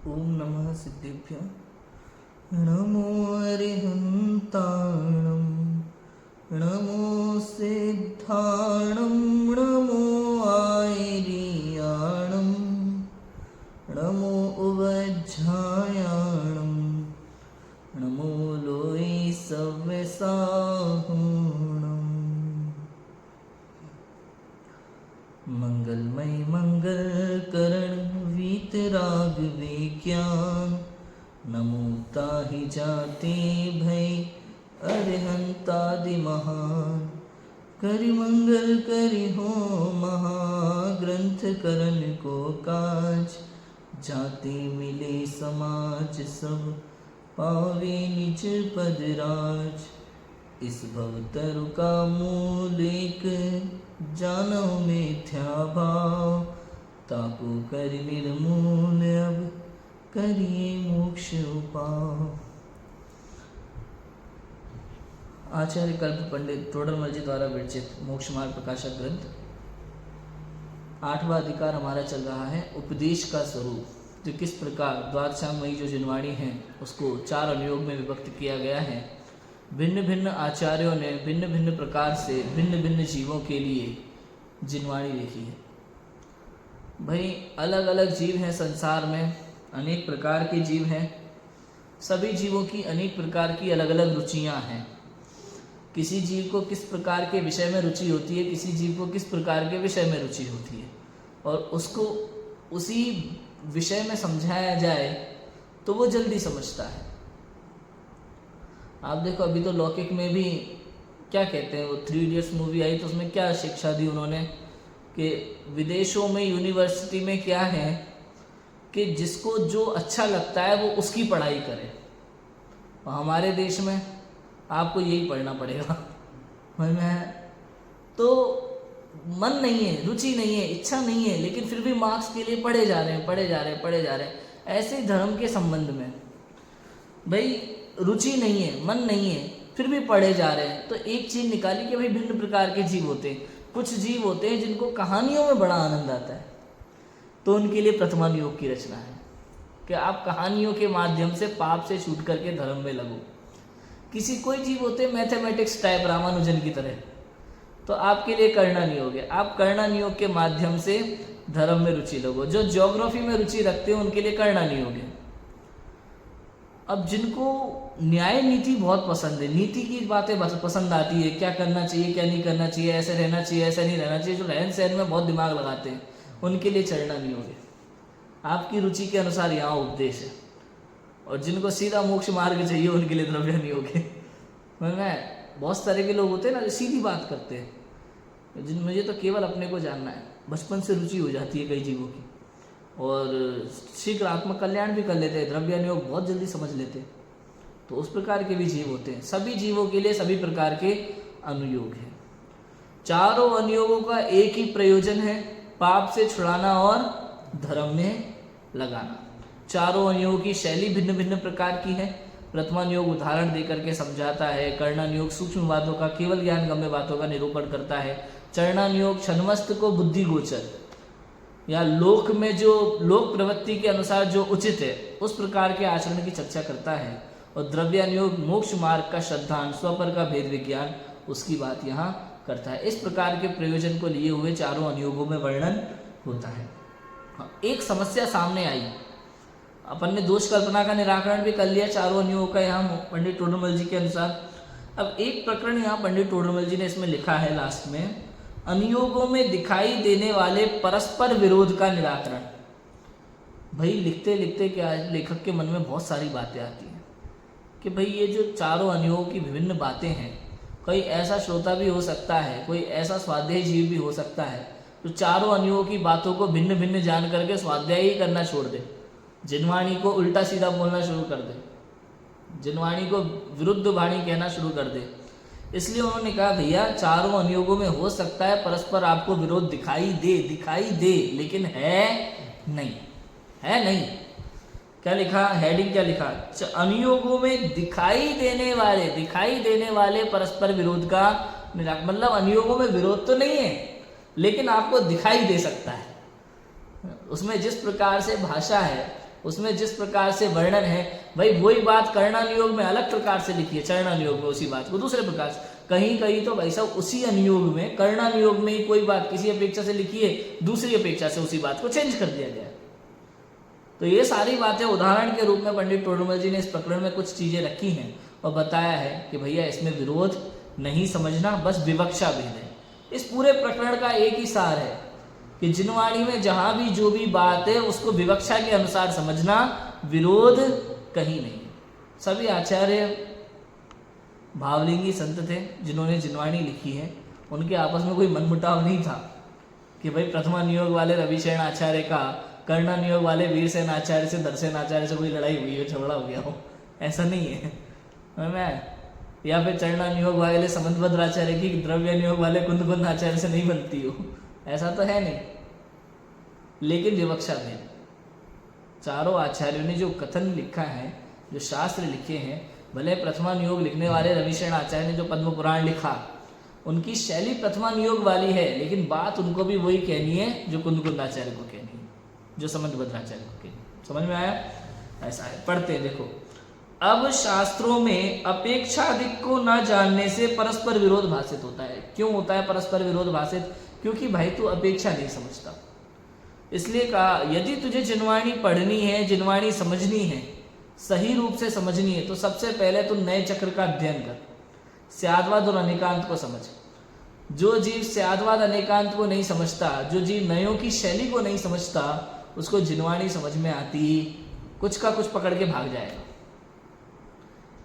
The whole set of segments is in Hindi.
ओम नमः सिद्धेभ्यः। नमो अरिहन्ताणं नमो सिद्धाणं नमो आयर्याणं नमो उवज्झायाणं नमो लोये सव्यसाहुणम्। मंगलमय मंगल करण वीतराग विज्ञान नमो ताहि जाते भय अरिहंतादि महान। करि मंगल करि हो महाग्रंथ करण को काज जाते मिले समाज सब पावे निज पद राज। इस भवतरु का मूल एक जानो मिथ्या भाव ताको कर निर्मूल अब करिए मोक्ष उपाव। आचार्य कल्प पंडित टोडरमल जी द्वारा विरचित मोक्ष मार्ग प्रकाशक ग्रंथ 8वां अधिकार हमारा चल रहा है उपदेश का स्वरूप। जो किस प्रकार द्वादशांगमयी जो जिनवाणी है उसको 4 अनुयोग में विभक्त किया गया है। भिन्न भिन्न आचार्यों ने भिन्न भिन्न प्रकार से भिन्न भिन्न जीवों के लिए जिनवाणी लिखी है। भाई अलग अलग जीव हैं संसार में, अनेक प्रकार के जीव हैं। सभी जीवों की अनेक प्रकार की अलग अलग रुचियां हैं। किसी जीव को किस प्रकार के विषय में रुचि होती है, किसी जीव को किस प्रकार के विषय में रुचि होती है, और उसको उसी विषय में समझाया जाए तो वो जल्दी समझता है। आप देखो अभी तो लौकिक में भी क्या कहते हैं, वो 3 इडियट्स मूवी आई तो उसमें क्या शिक्षा दी उन्होंने कि विदेशों में यूनिवर्सिटी में क्या है कि जिसको जो अच्छा लगता है वो उसकी पढ़ाई करे, और हमारे देश में आपको यही पढ़ना पड़ेगा। मैं तो मन नहीं है, रुचि नहीं है, इच्छा नहीं है, लेकिन फिर भी मार्क्स के लिए पढ़े जा रहे हैं। ऐसे धर्म के संबंध में भाई रुचि नहीं है, मन नहीं है, फिर भी पढ़े जा रहे हैं। तो एक चीज निकाली कि भाई भिन्न प्रकार के जीव होते हैं। कुछ जीव होते हैं जिनको कहानियों में बड़ा आनंद आता है, तो उनके लिए प्रथमानुयोग की रचना है कि आप कहानियों के माध्यम से पाप से छूट करके धर्म में लगो। कोई जीव होते हैं मैथमेटिक्स टाइप रामानुजन की तरह, तो आपके लिए करना नियोग है, आप करना नियोग के माध्यम से धर्म में रुचि लगो। जो ज्योग्राफी में रुचि रखते हो उनके लिए करना नियोग है। अब जिनको न्याय नीति बहुत पसंद है, नीति की बातें पसंद आती है, क्या करना चाहिए क्या नहीं करना चाहिए, ऐसे रहना चाहिए ऐसा नहीं रहना चाहिए, जो रहन सहन में बहुत दिमाग लगाते हैं, उनके लिए चढ़ना नहीं होगा। आपकी रुचि के अनुसार यहाँ उपदेश है। और जिनको सीधा मोक्ष मार्ग चाहिए उनके लिए द्रव्य नहीं होगे। बहुत सारे के लोग होते हैं ना जो सीधी बात करते हैं, जिन मुझे तो केवल अपने को जानना है, बचपन से रुचि हो जाती है कई जीवों की, और शीघ्र आत्म कल्याण भी कर लेते हैं, द्रव्यानुयोग बहुत जल्दी समझ लेते हैं। तो उस प्रकार के भी जीव होते हैं। सभी जीवों के लिए सभी प्रकार के अनुयोग हैं। चारों अनुयोगों का एक ही प्रयोजन है, पाप से छुड़ाना और धर्म में लगाना। चारों अनुयोगों की शैली भिन्न भिन्न प्रकार की है। प्रथमानुयोग उदाहरण देकर के समझाता है, कर्णानुयोग सूक्ष्म बातों का, केवल ज्ञान गम्य बातों का निरूपण करता है। चरणानुयोग क्षणमस्त को बुद्धि गोचर या लोक में जो लोक प्रवृत्ति के अनुसार जो उचित है उस प्रकार के आचरण की चर्चा करता है। और द्रव्यानुयोग मोक्ष मार्ग का श्रद्धान, स्वपर का भेद विज्ञान, उसकी बात यहाँ करता है। इस प्रकार के प्रयोजन को लिए हुए चारों अनुयोगों में वर्णन होता है। एक समस्या सामने आई, अपन ने दोष कल्पना का निराकरण भी कर लिया चारों अनुयोगों का यहाँ पंडित टोडरमल जी के अनुसार। अब एक प्रकरण यहाँ पंडित टोडरमल जी ने इसमें लिखा है लास्ट में, अनुयोगों में दिखाई देने वाले परस्पर विरोध का निराकरण। भाई लिखते लिखते क्या लेखक के मन में बहुत सारी बातें आती हैं कि भाई ये जो चारों अनुयोगों की विभिन्न बातें हैं, कोई ऐसा श्रोता भी हो सकता है, कोई ऐसा स्वाध्यायी जीव भी हो सकता है जो चारों अनुयोगों की बातों को भिन्न भिन्न जान करके स्वाध्याय ही करना छोड़ दे, जिनवाणी को उल्टा सीधा बोलना शुरू कर दे, जिनवाणी को विरुद्ध वाणी कहना शुरू कर दे। इसलिए उन्होंने कहा भैया चारों अनुयोगों में हो सकता है परस्पर आपको विरोध दिखाई दे, लेकिन है नहीं। क्या लिखा, हेडिंग क्या लिखा, अनुयोगों में दिखाई देने वाले परस्पर विरोध का निराकरण। मतलब अनुयोगों में विरोध तो नहीं है, लेकिन आपको दिखाई दे सकता है। उसमें जिस प्रकार से भाषा है उसमें जिस प्रकार से वर्णन है, भाई वही बात कर्णानुयोग में अलग प्रकार से लिखी है, चरणानुयोग में उसी बात को दूसरे प्रकार से, कहीं कहीं तो भाई साहब उसी अनुयोग में कर्णानुयोग में ही कोई बात किसी अपेक्षा से लिखी है, दूसरी अपेक्षा से उसी बात को चेंज कर दिया गया है। तो ये सारी बातें उदाहरण के रूप में पंडित टोडरमल जी ने इस प्रकरण में कुछ चीजें रखी हैं और बताया है कि भैया इसमें विरोध नहीं समझना, बस विवक्षा भेद है। इस पूरे प्रकरण का एक ही सार है कि जिनवाणी में जहां भी जो भी बात है उसको विवक्षा के अनुसार समझना, विरोध कहीं नहीं। सभी आचार्य भावलिंगी संत थे जिन्होंने जिनवाणी लिखी है, उनके आपस में कोई मनमुटाव नहीं था कि भाई प्रथमा नियोग वाले रविशरण आचार्य का कर्णा नियोग वाले वीरसेन आचार्य से दर्शन आचार्य से कोई लड़ाई हुई हो, झगड़ा हो गया हो, ऐसा नहीं है। मैं या फिर चरणा नियोग वाले समंतभद्र आचार्य की द्रव्य नियोग वाले कुंद आचार्य से नहीं बनती हो, ऐसा तो है नहीं। लेकिन विवक्षा भेद, चारों आचार्यों ने जो कथन लिखा है, जो शास्त्र लिखे हैं, भले प्रथमा नियोग लिखने वाले रविशरण आचार्य ने जो पद्म पुराण लिखा, उनकी शैली प्रथमा नियोग वाली है, लेकिन बात उनको भी वही कहनी है जो कुंद आचार्य को कहनी है, जो समंतभद्र आचार्य को कहनी है। समझ में आया? ऐसा है। पढ़ते हैं, देखो। अब शास्त्रों में अपेक्षाधिक को न जानने से परस्पर विरोध भाषित होता है। क्यों होता है परस्पर विरोध भाषित? क्योंकि भाई तू अपेक्षा नहीं समझता, इसलिए कहा यदि तुझे जिनवाणी पढ़नी है, जिनवाणी समझनी है, सही रूप से समझनी है, तो सबसे पहले तू नए चक्र का अध्ययन कर, स्यादवाद और अनेकांत को समझ। जो जीव स्यादवाद अनेकांत को नहीं समझता, जो जीव नयों की शैली को नहीं समझता, उसको जिनवाणी समझ में आती कुछ का कुछ पकड़ के भाग जाएगा।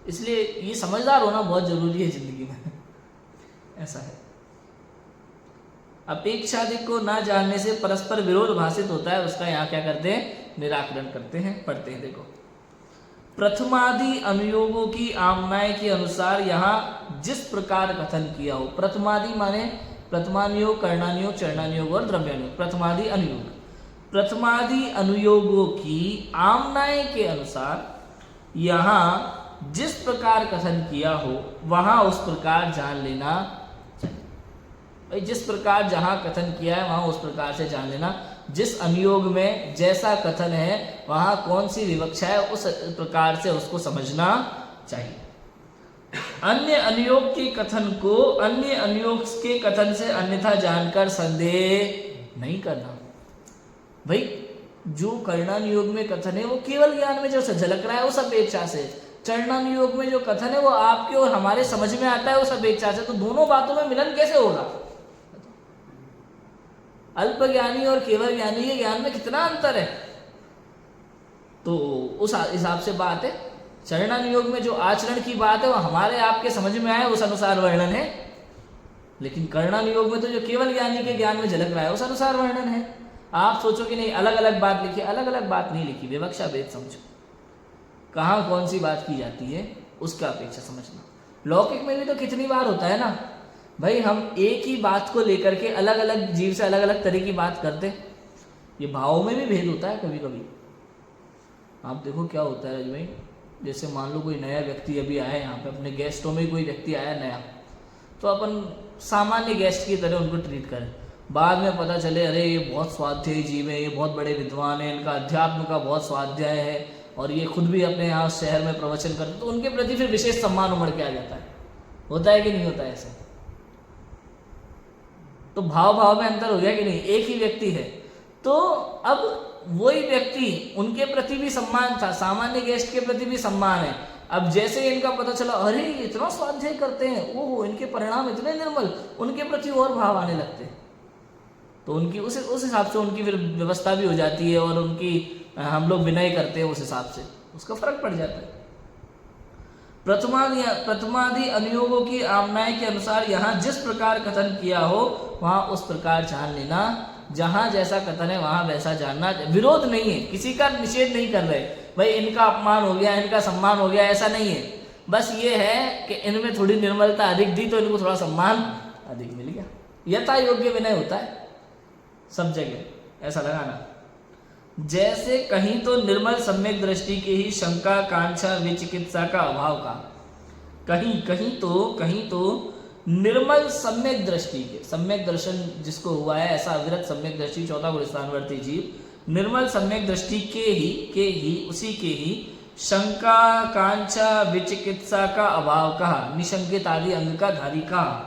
इसलिए ये समझदार होना बहुत जरूरी है जिंदगी में। ऐसा है। अपेक्षाधिक को ना जानने से परस्पर विरोध भाषित होता है, उसका यहाँ क्या करते हैं? निराकरण करते हैं। पढ़ते हैं, देखो। प्रथमादि अनुयोगों की आमनाय के अनुसार यहाँ जिस प्रकार कथन किया हो, प्रथमादि माने प्रथमानुयोग, कर्णानुयोग, चरणानुयोग और द्रव्यानुयोग, प्रथमादि अनुयोग। प्रथमादि अनुयोगों की आमनाय के अनुसार यहाँ जिस प्रकार कथन किया हो वहां उस प्रकार जान लेना चाहिए। भाई जिस प्रकार जहां कथन किया है वहां उस प्रकार से जान लेना। जिस अनुयोग में जैसा कथन है वहां कौन सी विवक्षा है उस प्रकार से उसको समझना चाहिए। अन्य अनुयोग के कथन को अन्य अनुयोग के कथन से अन्यथा जानकर संदेह नहीं करना। भाई जो कर्णानुयोग में कथन है वो केवल ज्ञान में जो झलक रहा है उस अपेक्षा से, चरणानुयोग में जो कथन है वो आपके और हमारे समझ में आता है उस अपेक्षा से, तो दोनों बातों में मिलन कैसे होगा? अल्प ज्ञानी और केवल ज्ञानी के ज्ञान में कितना अंतर है? तो उस हिसाब से बात है। चरणानुयोग में जो आचरण की बात है वो हमारे आपके समझ में आए उस अनुसार वर्णन है, लेकिन कर्णानुयोग में तो जो केवल ज्ञानी के ज्ञान में झलक रहा है उस अनुसार वर्णन है। आप सोचो कि नहीं अलग अलग बात लिखी, अलग अलग बात नहीं लिखी, विवक्षा भेद समझो, कहाँ कौन सी बात की जाती है उसका अपेक्षा समझना। लौकिक में भी तो कितनी बार होता है ना भाई, हम एक ही बात को लेकर के अलग अलग जीव से अलग अलग तरह की बात करते। ये भावों में भी भेद होता है कभी कभी। आप देखो क्या होता है राज भाई, जैसे मान लो कोई नया व्यक्ति अभी आया यहाँ पे, अपने गेस्टों में कोई व्यक्ति आया नया, तो अपन सामान्य गेस्ट की तरह उनको ट्रीट करें। बाद में पता चले अरे ये बहुत स्वाध्यायी जीव है, ये बहुत बड़े विद्वान है, इनका अध्यात्म का बहुत स्वाध्याय है और ये खुद भी अपने यहाँ शहर में प्रवचन करते, तो उनके प्रति फिर विशेष सम्मान उमड़ के आ जाता है। होता है कि नहीं होता है ऐसे? तो भाव भाव में अंतर हो गया कि नहीं? एक ही व्यक्ति है तो अब वही व्यक्ति, उनके प्रति भी सम्मान था, सामान्य गेस्ट के प्रति भी सम्मान है। अब जैसे इनका पता चला अरे इतना स्वाध्याय करते हैं, ओह इनके परिणाम इतने निर्मल, उनके प्रति और भाव आने लगते हैं। तो उनकी उस हिसाब से उनकी फिर व्यवस्था भी हो जाती है और उनकी हम लोग विनय करते हैं, उस हिसाब से उसका फर्क पड़ जाता है। प्रथमादि अनुयोगों की आमनाय के अनुसार यहाँ जिस प्रकार कथन किया हो वहां उस प्रकार जान लेना। जहां जैसा कथन है वहां वैसा जानना। विरोध नहीं है, किसी का निषेध नहीं कर रहे भाई इनका अपमान हो गया, इनका सम्मान हो गया, ऐसा नहीं है। बस ये है कि इनमें थोड़ी निर्मलता अधिक दी तो इनको थोड़ा सम्मान अधिक मिल गया। यथा योग्य विनय होता है सब जगह, ऐसा लगाना। जैसे कहीं तो निर्मल सम्यक दृष्टि की ही शंका, कांक्षा, विचिकित्सा का अभाव का, कहीं तो निर्मल सम्यक दृष्टि के, सम्यक दर्शन जिसको हुआ है ऐसा अविरत सम्यक दृष्टि, चौथा गुण स्थानवर्ती जीव, निर्मल सम्यक दृष्टि के ही उसी के ही शंका कांक्षा विचिकित्सा का अभाव कहा, निशंकित आदि अंग का धारी कहा।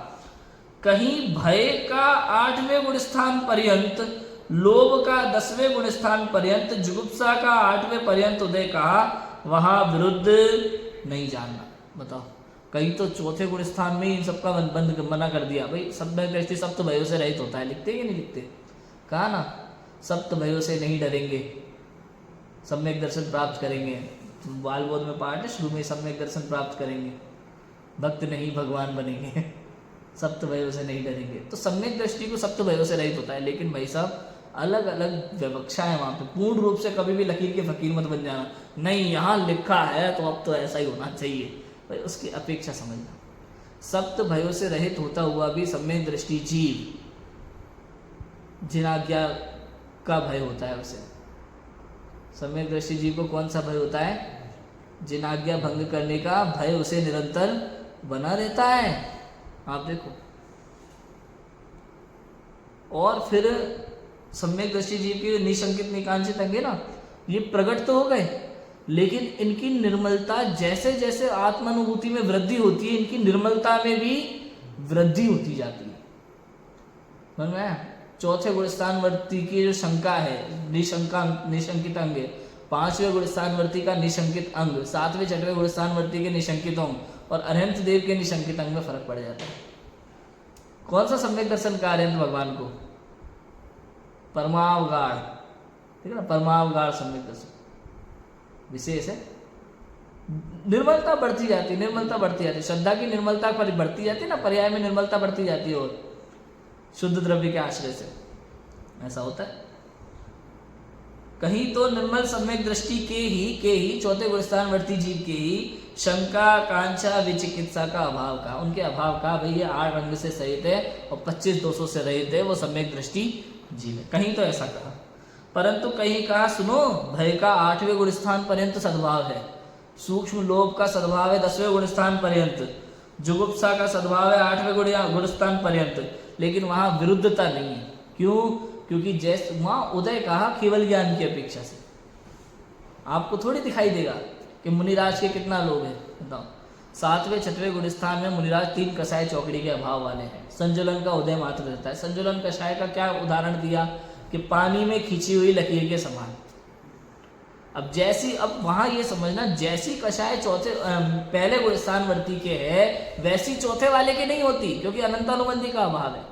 कहीं भय का 8वें गुण स्थान पर्यंत, लोभ का 10वें गुण स्थान पर्यंत, जुगुप्सा का 8वें पर्यंत उदय कहा, वहां विरुद्ध नहीं जानना। बताओ, कहीं तो चौथे गुण स्थान में इन सबका बंद मना कर दिया। भाई सम्यक दृष्टि सप्त भयों से रहित होता है, लिखते कि नहीं लिखते? कहा ना, सप्त भयों से नहीं डरेंगे, सम्यक दर्शन प्राप्त करेंगे। बाल बोध में पाठ है, शुरू में सम्यक दर्शन प्राप्त करेंगे, भक्त नहीं भगवान बनेंगे, सप्त भयों से नहीं डरेंगे। तो सम्यक दृष्टि को सप्त भयों से रहित होता है, लेकिन भाई साहब अलग अलग व्यवस्था है वहां पे। पूर्ण रूप से कभी भी लकीर के फकीर मत बन जाना, नहीं यहाँ लिखा है तो अब तो ऐसा ही होना चाहिए, भाई उसकी अपेक्षा समझना। सप्त भयों से रहित होता हुआ भी सम्यक दृष्टि जीव जिनाज्ञा का भय होता है उसे। सम्यक दृष्टि जीव को कौन सा भय होता है? जिनाज्ञा भंग करने का भय उसे निरंतर बना रहता है। आप देखो, और फिर सम्यक दृष्टि जीव के निशंकित निकांक्षित अंगे ना, ये प्रकट तो हो गए, लेकिन इनकी निर्मलता जैसे जैसे आत्मानुभूति में वृद्धि होती है, इनकी निर्मलता में भी वृद्धि होती जाती है। समझ में आया? चौथे गुणस्थानवर्ती की जो शंका है, निशंकित अंग, 5वें गुणस्थानवर्ती का निशंकित अंग, 7वें 6वें गुणस्थानवर्ती के निशंकित अंग और अरहंत देव के निशंकित अंग में फर्क पड़ जाता है। कौन सा सम्यक दर्शन का अरहंत भगवान को? परमावगाढ़, ठीक है ना, परमावगाढ़ सम्यक दर्शन विशेष है। निर्मलता बढ़ती जाती, निर्मलता बढ़ती जाती, श्रद्धा की निर्मलता बढ़ती जाती है ना, पर्याय में निर्मलता बढ़ती जाती है और शुद्ध द्रव्य के आश्रय से ऐसा होता है। कहीं तो निर्मल सम्यक दृष्टि के ही चौथे गुणस्थानवर्ती जीव के ही शंका कांक्षा विचिकित्सा का अभाव का, उनके अभाव का, भाई ये 8 अंग से सहित है और 25 दोषों से रहित है, वो सम्यक दृष्टि जीव है। कहीं तो ऐसा कहा, परंतु कहीं कहा सुनो, भय का 8वें गुणस्थान पर्यंत सद्भाव है, सूक्ष्म लोभ का सद्भाव है 10वें गुणस्थान पर्यंत, जुगुप्सा का सद्भाव है 8वें गुणस्थान पर्यंत, लेकिन वहां विरुद्धता नहीं है। क्यों? क्योंकि जैसे वहां उदय कहा केवल ज्ञान की अपेक्षा से। आपको थोड़ी दिखाई देगा कि मुनिराज के कितना लोभ है, बताओ। 7वें 6वें गुणस्थान में मुनिराज 3 कषाय चौकड़ी के अभाव वाले हैं, संजुलन का उदय मात्र रहता है। संजुलन कषाय का क्या उदाहरण दिया कि पानी में खींची हुई लकीर के समान। अब वहां ये समझना, जैसी कषाय पहले गुणस्थानवर्ती के है वैसी चौथे वाले के नहीं होती, क्योंकि अनंतानुबंधी का अभाव है।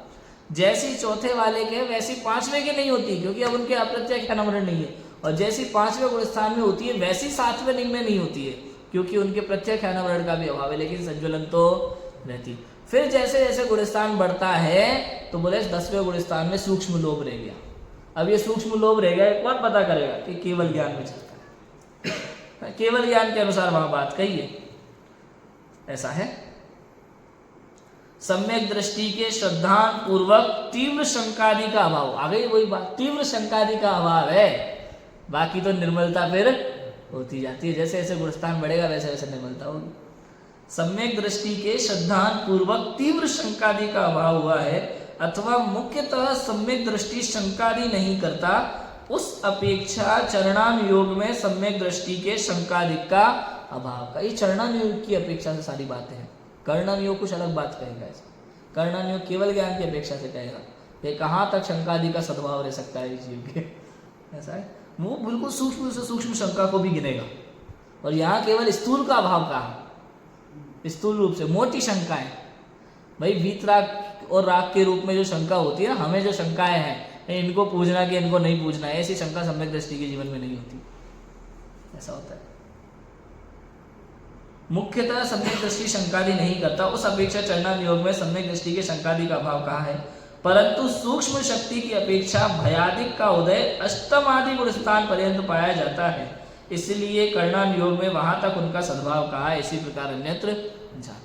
जैसी चौथे वाले के वैसी 5वें के नहीं होती, क्योंकि अब उनके अप्रत्यक्ष अनावरण नहीं है। और जैसी 5वें गुणस्थान में होती है वैसी 7वें लिंग में नहीं होती है, क्योंकि उनके प्रत्यक्ष अनावरण का भी अभाव है, लेकिन संजुलन तो रहती। फिर जैसे जैसे गुणस्थान बढ़ता है तो बोले 10वें गुणस्थान में सूक्ष्म लोभ रह गया। अब ये सूक्ष्म लोभ रह गया, कौन पता करेगा? कि केवल ज्ञान में चलता है, केवल ज्ञान के अनुसार वहां बात कही है, ऐसा है। सम्यक दृष्टि के श्रद्धान पूर्वक तीव्र शंकादि का अभाव, आ गई वही बात, तीव्र शंकादि का अभाव है, बाकी तो निर्मलता फिर होती जाती है। जैसे जैसे गुणस्थान बढ़ेगा वैसे वैसे निर्मलता होगी। सम्यक दृष्टि के श्रद्धान पूर्वक तीव्र शंकादि का अभाव हुआ है, अथवा मुख्यतः सम्यक दृष्टि शंकादि नहीं करता, उस अपेक्षा चरणानुयोग में सम्यक दृष्टि के शंकादिक का अभाव का। ये चरणानुयोग की अपेक्षा से सारी बातें हैं। कर्णानुयोग कुछ अलग बात कहेगा, ऐसा कर्णानुयोग केवल ज्ञान की अपेक्षा से कहेगा ये कहाँ तक शंकादि का सद्भाव रह सकता है इस जीव के, ऐसा है। वो बिल्कुल सूक्ष्म से सूक्ष्म शंका को भी गिनेगा, और यहाँ केवल स्थूल का अभाव कहा, स्थूल रूप से मोटी शंकाएं। भाई वीतराग और राग के रूप में जो शंका होती है, हमें जो शंकाएं हैं इनको पूजना कि इनको नहीं पूजना है, ऐसी शंका सम्यक दृष्टि के जीवन में नहीं होती, ऐसा होता है। मुख्यतः सम्यक दृष्टि शंकादि नहीं करता, उस अपेक्षा चरणानुयोग में सम्यक दृष्टि के शंकादि का अभाव कहा है, परंतु सूक्ष्म शक्ति की अपेक्षा भयादिक का उदय अष्टम आदि गुणस्थान पर्यंत पाया जाता है, इसलिए कर्णानुयोग में वहां तक उनका सद्भाव कहा है। इसी प्रकार अन्यत्र जान।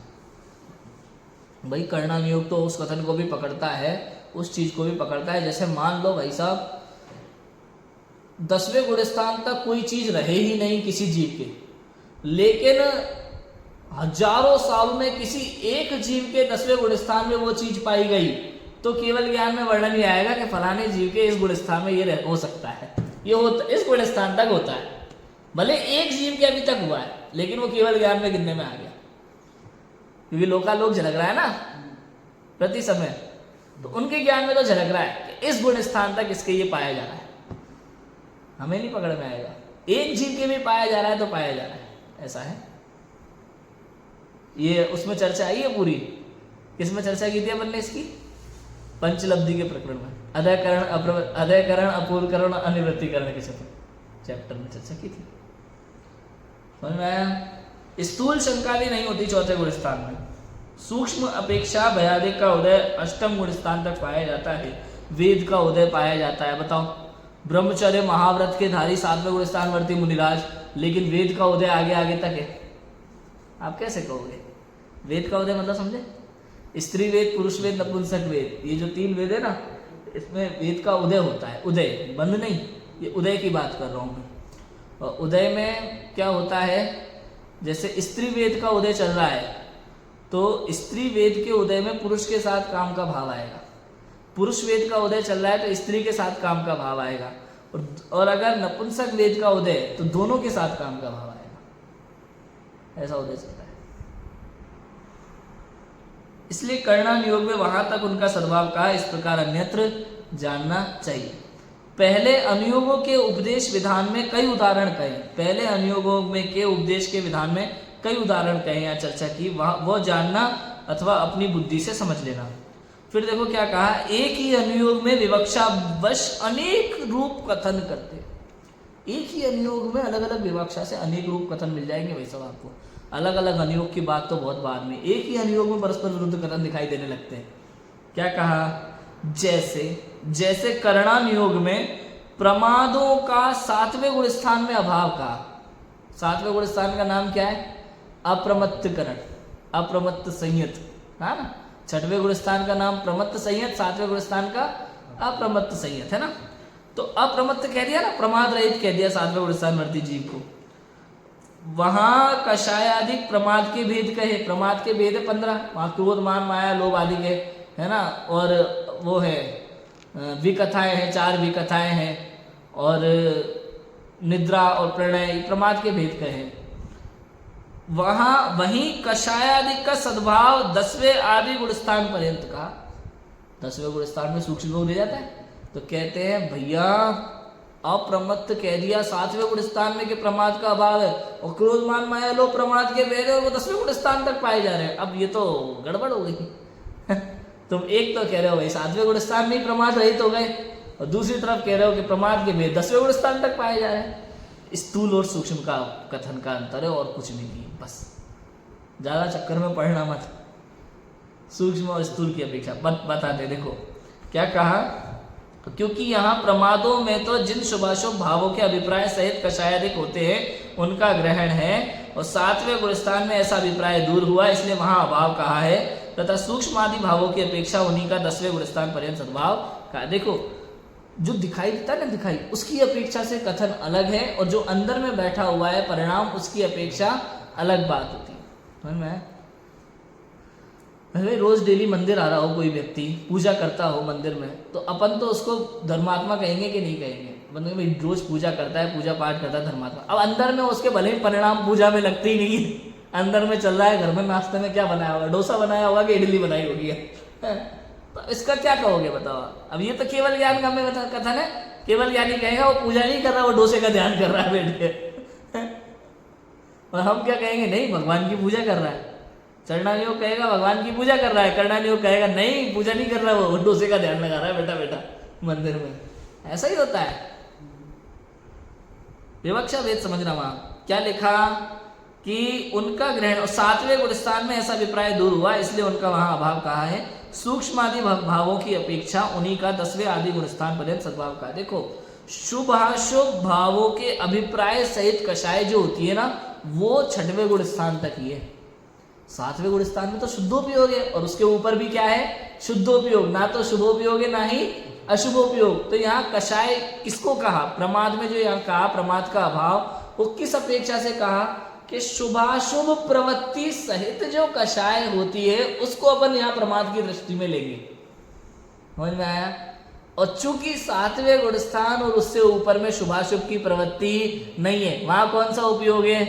भाई कर्णानुयोग तो उस कथन को भी पकड़ता है, उस चीज को भी पकड़ता है, जैसे मान लो भाई साहब 10वें गुणस्थान तक कोई चीज रहे ही नहीं किसी जीव के, लेकिन हजारों साल में किसी एक जीव के 10वें गुणस्थान में वो चीज पाई गई, तो केवल ज्ञान में वर्णन ही आएगा कि फलाने जीव के इस गुणस्थान में ये हो सकता है, ये होता, इस गुण स्थान तक होता है। भले एक जीव के अभी तक हुआ है, लेकिन वो केवल ज्ञान में गिनने में आ गया, क्योंकि लोकालोक झलक रहा है ना प्रति समय, तो उनके ज्ञान में तो झलक रहा है कि इस गुण स्थान तक इसके ये पाया जा रहा है। हमें नहीं पकड़ में आएगा, एक जीव के भी पाया जा रहा है तो पाया जा रहा है, ऐसा है। ये उसमें चर्चा आई है पूरी, किसमें चर्चा की थी अपन ने इसकी? पंचलब्धि के प्रकरण में, अदयकरण, अपूर्वकरण, अनिवृत्तिकरण के चैप्टर में चर्चा की थी। समझ में आया? स्थूल शंका भी नहीं होती चौथे गुण स्थान में। सूक्ष्म अपेक्षा भयादिक का उदय अष्टम गुण स्थान तक पाया जाता है। वेद का उदय पाया जाता है। बताओ, ब्रह्मचर्य महाव्रत के धारी 7वें गुण स्थानवर्ती मुनिराज, लेकिन वेद का उदय आगे आगे तक है। आप कैसे कहोगे? वेद का उदय मतलब समझे? स्त्री वेद, पुरुष वेद, नपुंसक वेद, ये जो 3 वेद है ना, इसमें वेद का उदय होता है। उदय, बंद नहीं, ये उदय की बात कर रहा हूँ मैं। और उदय में क्या होता है, जैसे स्त्री वेद का उदय चल रहा है तो स्त्री वेद के उदय में पुरुष के साथ काम का भाव आएगा। पुरुष वेद का उदय चल रहा है तो स्त्री के साथ काम का भाव आएगा। और अगर नपुंसक वेद का उदय तो दोनों के साथ काम का भाव आएगा। ऐसा उदय चलता है। इसलिए करणान योग में वहां तक उनका सद्भाव कहा, इस प्रकार अन्यत्र जानना चाहिए। पहले अनुयोगों के उपदेश विधान में कई उदाहरण कहे। पहले अनुयोगों में के उपदेश के विधान में कई उदाहरण कहे या चर्चा की, वो जानना अथवा अपनी बुद्धि से समझ लेना। फिर देखो क्या कहा, एक ही अनुयोग में विवक्षा वश अनेक रूप कथन करते। एक ही अनुयोग में अलग अलग विवक्षा से अनेक रूप कथन मिल जाएंगे भाई सब आपको। अलग अलग अनुयोग की बात तो बहुत बाद में, एक ही अनुयोग में परस्पर विरुद्ध कथन दिखाई देने लगते हैं। क्या कहा, जैसे करणानुयोग में प्रमादों का 7वें गुण स्थान में अभाव का। 7वें गुण स्थान का नाम क्या है? अप्रमत्तकरण, अप्रमत्त संयत, है ना। 6वें गुण स्थान का नाम प्रमत्त संयत, 7वें गुण स्थान का अप्रमत्त संयत, है ना। तो अप्रमत्त कह दिया ना, प्रमाद रहित कह दिया 7वें गुण स्थान वर्ती जीव को। वहां कषायादिक प्रमाद के भेद कहे। प्रमाद के भेद है 15, वहां क्रोध, मान, माया, लोभ आदि के, है ना। और वो है विकथाएं हैं, 4 विकथाएं हैं, और निद्रा और प्रणय, प्रमाद के भेद कहे। वहीं कषायादिक का सद्भाव 10वें आदि गुण स्थान पर्यंत का। 10वें गुण स्थान में सूक्ष्म योग दे जाता है, तो कहते हैं भैया अप्रमत्त कह दिया 7वें गुण स्थान में कि प्रमाद का अभाव है, और क्रोध, मान, माया, लोभ प्रमाद के भेद है, और वो 10वें गुण स्थान तक पाए जा रहे हैं। अब ये तो गड़बड़ हो गई। तुम एक तो कह रहे हो भाई 7वें गुण स्थान में ही प्रमाद रहित हो गए, और दूसरी तरफ कह रहे हो कि प्रमाद के भेद 10वें गुण स्थान तक पाए जा रहे हैं। स्थूल और सूक्ष्म का कथन का अंतर है, और कुछ भी नहीं। बस ज्यादा चक्कर में पढ़ना मत। सूक्ष्म और स्थूल की अपेक्षा बताते। देखो क्या कहा, क्योंकि यहाँ प्रमादों में तो जिन शुभाशुभ भावों के अभिप्राय सहित कषायादिक होते हैं उनका ग्रहण है, और 7वें गुण स्थान में ऐसा अभिप्राय दूर हुआ, इसलिए वहां अभाव कहा है, तथा सूक्ष्म आदि भावों की अपेक्षा उन्हीं का 10वें गुण स्थान पर्यंत सद्भाव कहा। देखो जो दिखाई देता है ना, दिखाई उसकी अपेक्षा से कथन अलग है, और जो अंदर में बैठा हुआ है परिणाम उसकी अपेक्षा अलग बात होती है। समझ में? भाई रोज डेली मंदिर आ रहा हो कोई व्यक्ति, पूजा करता हो मंदिर में, तो अपन तो उसको धर्मात्मा कहेंगे कि नहीं कहेंगे? मतलब भाई रोज पूजा करता है, पूजा पाठ करता है, धर्मात्मा। अब अंदर में उसके भले ही परिणाम पूजा में लगते ही नहीं है। अंदर में चल रहा है, घर में नाश्ते में क्या बनाया होगा, डोसा बनाया होगा कि इडली बनाई होगी है? तो इसका क्या कहोगे बताओ? अब ये तो केवल ज्ञान का में कथन है। केवल ज्ञानी कहेगा वो पूजा नहीं कर रहा, वो डोसे का ध्यान कर रहा है बैठ के। और हम क्या कहेंगे? नहीं, भगवान की पूजा कर रहा है। चरणानुयोग कहेगा भगवान की पूजा कर रहा है, करणानुयोग कहेगा नहीं पूजा नहीं कर रहा, वो डोसे का ध्यान लगा रहा है बेटा बेटा मंदिर में। ऐसा ही होता है। विवक्षा भेद समझना। वहां क्या लिखा कि उनका ग्रहण, और 7वें गुण स्थान में ऐसा अभिप्राय दूर हुआ, इसलिए उनका वहां अभाव कहा है। सूक्ष्म आदि भावों की अपेक्षा उन्हीं का 10वें आदि गुण स्थान पर्यंत सद्भाव कहा। देखो शुभ अशुभ भावों के अभिप्राय सहित कषाय जो होती है ना, वो 6वें गुण स्थान तक ही है। 7वें गुण स्थान में तो शुद्धोपयोग है, और उसके ऊपर भी क्या है? शुद्धोपयोग। ना तो शुभोपयोग है, ना ही अशुभोपयोग। तो यहाँ कषाय किसको कहा? प्रमाद में जो यहाँ कहा प्रमाद का अभाव, वो किस अपेक्षा से कहा कि शुभाशुभ प्रवृत्ति सहित जो कषाय होती है उसको अपन यहाँ प्रमाद की दृष्टि में लेंगे। समझ में आया? और चूंकि 7वें गुणस्थान और उससे ऊपर में शुभाशुभ की प्रवृत्ति नहीं है, वहां कौन सा उपयोग है?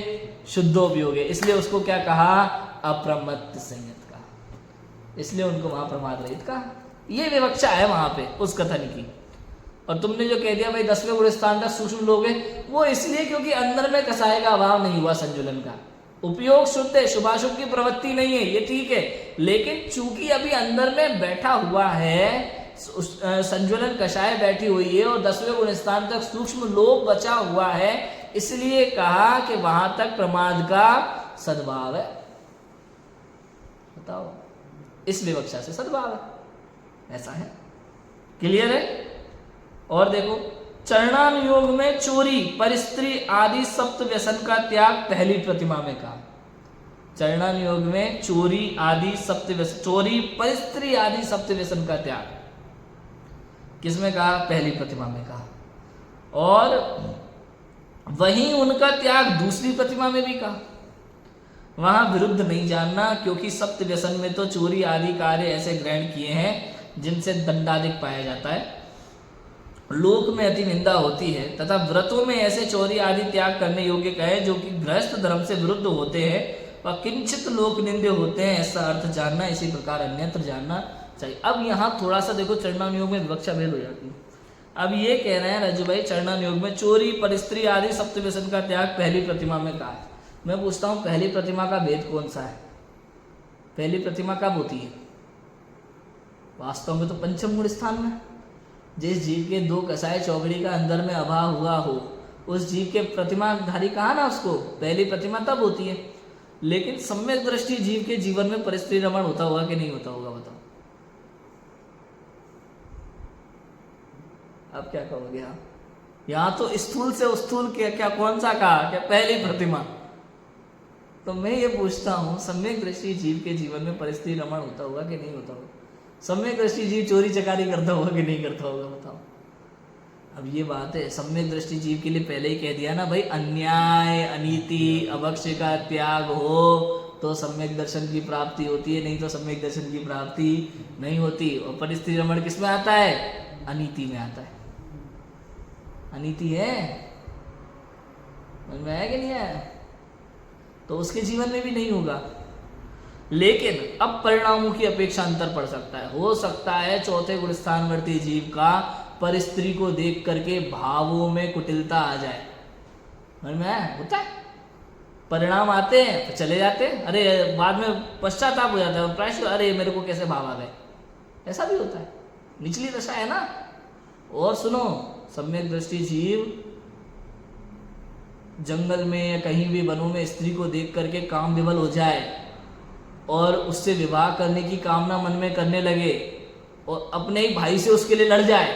शुद्धोपयोग है। इसलिए उसको क्या कहा? अप्रमत्त संयत कहा। इसलिए उनको वहां प्रमाद रहित कहा। ये विवक्षा है वहां पे उस कथन की। और तुमने जो कह दिया भाई 10वें गुणस्थान तक सूक्ष्म लोग हैं, वो इसलिए क्योंकि अंदर में कसाय का अभाव नहीं हुआ संजुलन का। उपयोग शुद्ध है, शुभाशुभ की प्रवृत्ति नहीं है, ये ठीक है, लेकिन चूंकि अभी अंदर में बैठा हुआ है, संजुलन कषाय बैठी हुई है और 10वें गुणस्थान तक सूक्ष्म लोभ बचा हुआ है, इसलिए कहा कि वहां तक प्रमाद का सद्भाव है। बताओ, इस विवक्षा से सद्भाव है, ऐसा है। क्लियर है? और देखो, चरणानुयोग में चोरी, परिस्त्री आदि सप्त व्यसन का त्याग पहली प्रतिमा में कहा। चरणानुयोग में चोरी आदि सप्त व्यसन, चोरी परिस्त्री आदि सप्त व्यसन का त्याग किसमें कहा? पहली प्रतिमा में कहा। और वहीं उनका त्याग दूसरी प्रतिमा में भी कहा। वहां विरुद्ध नहीं जानना, क्योंकि सप्त व्यसन में तो चोरी आदि कार्य ऐसे ग्रहण किए हैं जिनसे दंडाधिक पाया जाता है, लोक में अति निंदा होती है, तथा व्रतों में ऐसे चोरी आदि त्याग करने योग्य कहे जो कि गृहस्थ धर्म से विरुद्ध होते हैं व किंचित लोक निंदे होते हैं, ऐसा अर्थ जानना। इसी प्रकार अन्यत्र जानना चाहिए। अब यहाँ थोड़ा सा देखो, चरणानुयोग में विवक्षा भेद हो जाती है। अब ये कह रहे हैं राजू भाई, चरणानुयोग में चोरी परिस्त्री आदि सप्त व्यसन का त्याग पहली प्रतिमा में कहा है। मैं पूछता हूँ, पहली प्रतिमा का भेद कौन सा है? पहली प्रतिमा कब होती है? वास्तव में तो पंचम गुण स्थान में। जिस जीव के 2 कसाय चौकड़ी का अंदर में अभाव हुआ हो, उस जीव के प्रतिमाधारी कहा ना उसको, पहली प्रतिमा तब होती है। लेकिन सम्यक दृष्टि जीव के जीवन में परिस्त्री रमण होता होगा कि नहीं होता होगा? बताओ, अब क्या कहोगे? यहाँ तो स्थूल से स्थूल क्या कौन सा कहा? क्या पहली प्रतिमा? तो मैं ये पूछता हूँ, सम्यक दृष्टि जीव के जीवन में परिस्त्री रमण होता होगा कि नहीं होता होगा? सम्यक दृष्टि जीव चोरी चकारी करता होगा कि नहीं करता होगा? बताओ। अब ये बात है, सम्यक दृष्टि जीव के लिए पहले ही कह दिया ना भाई, अन्याय अनीति अभक्ष्य का त्याग हो तो सम्यक दर्शन की प्राप्ति होती है, नहीं तो सम्यक दर्शन की प्राप्ति नहीं होती। और परिस्त्री रमण किस में आता है? अनीति में आता है। अनीति है, समझ में आया कि नहीं आया? तो उसके जीवन में भी नहीं होगा। लेकिन अब परिणामों की अपेक्षा अंतर पड़ सकता है। हो सकता है चौथे गुण स्थानवर्ती जीव का परिस्त्री को देख करके भावों में कुटिलता आ जाए। समझ में आया? होता है, परिणाम आते हैं तो चले जाते हैं, अरे बाद में पश्चाताप हो जाता है, प्रायश्चित, अरे मेरे को कैसे भाव आ गए, ऐसा भी होता है। निचली दशा है ना। और सुनो, सम्यक दृष्टि जीव जंगल में या कहीं भी वनों में स्त्री को देख करके काम विवल हो जाए और उससे विवाह करने की कामना मन में करने लगे और अपने ही भाई से उसके लिए लड़ जाए,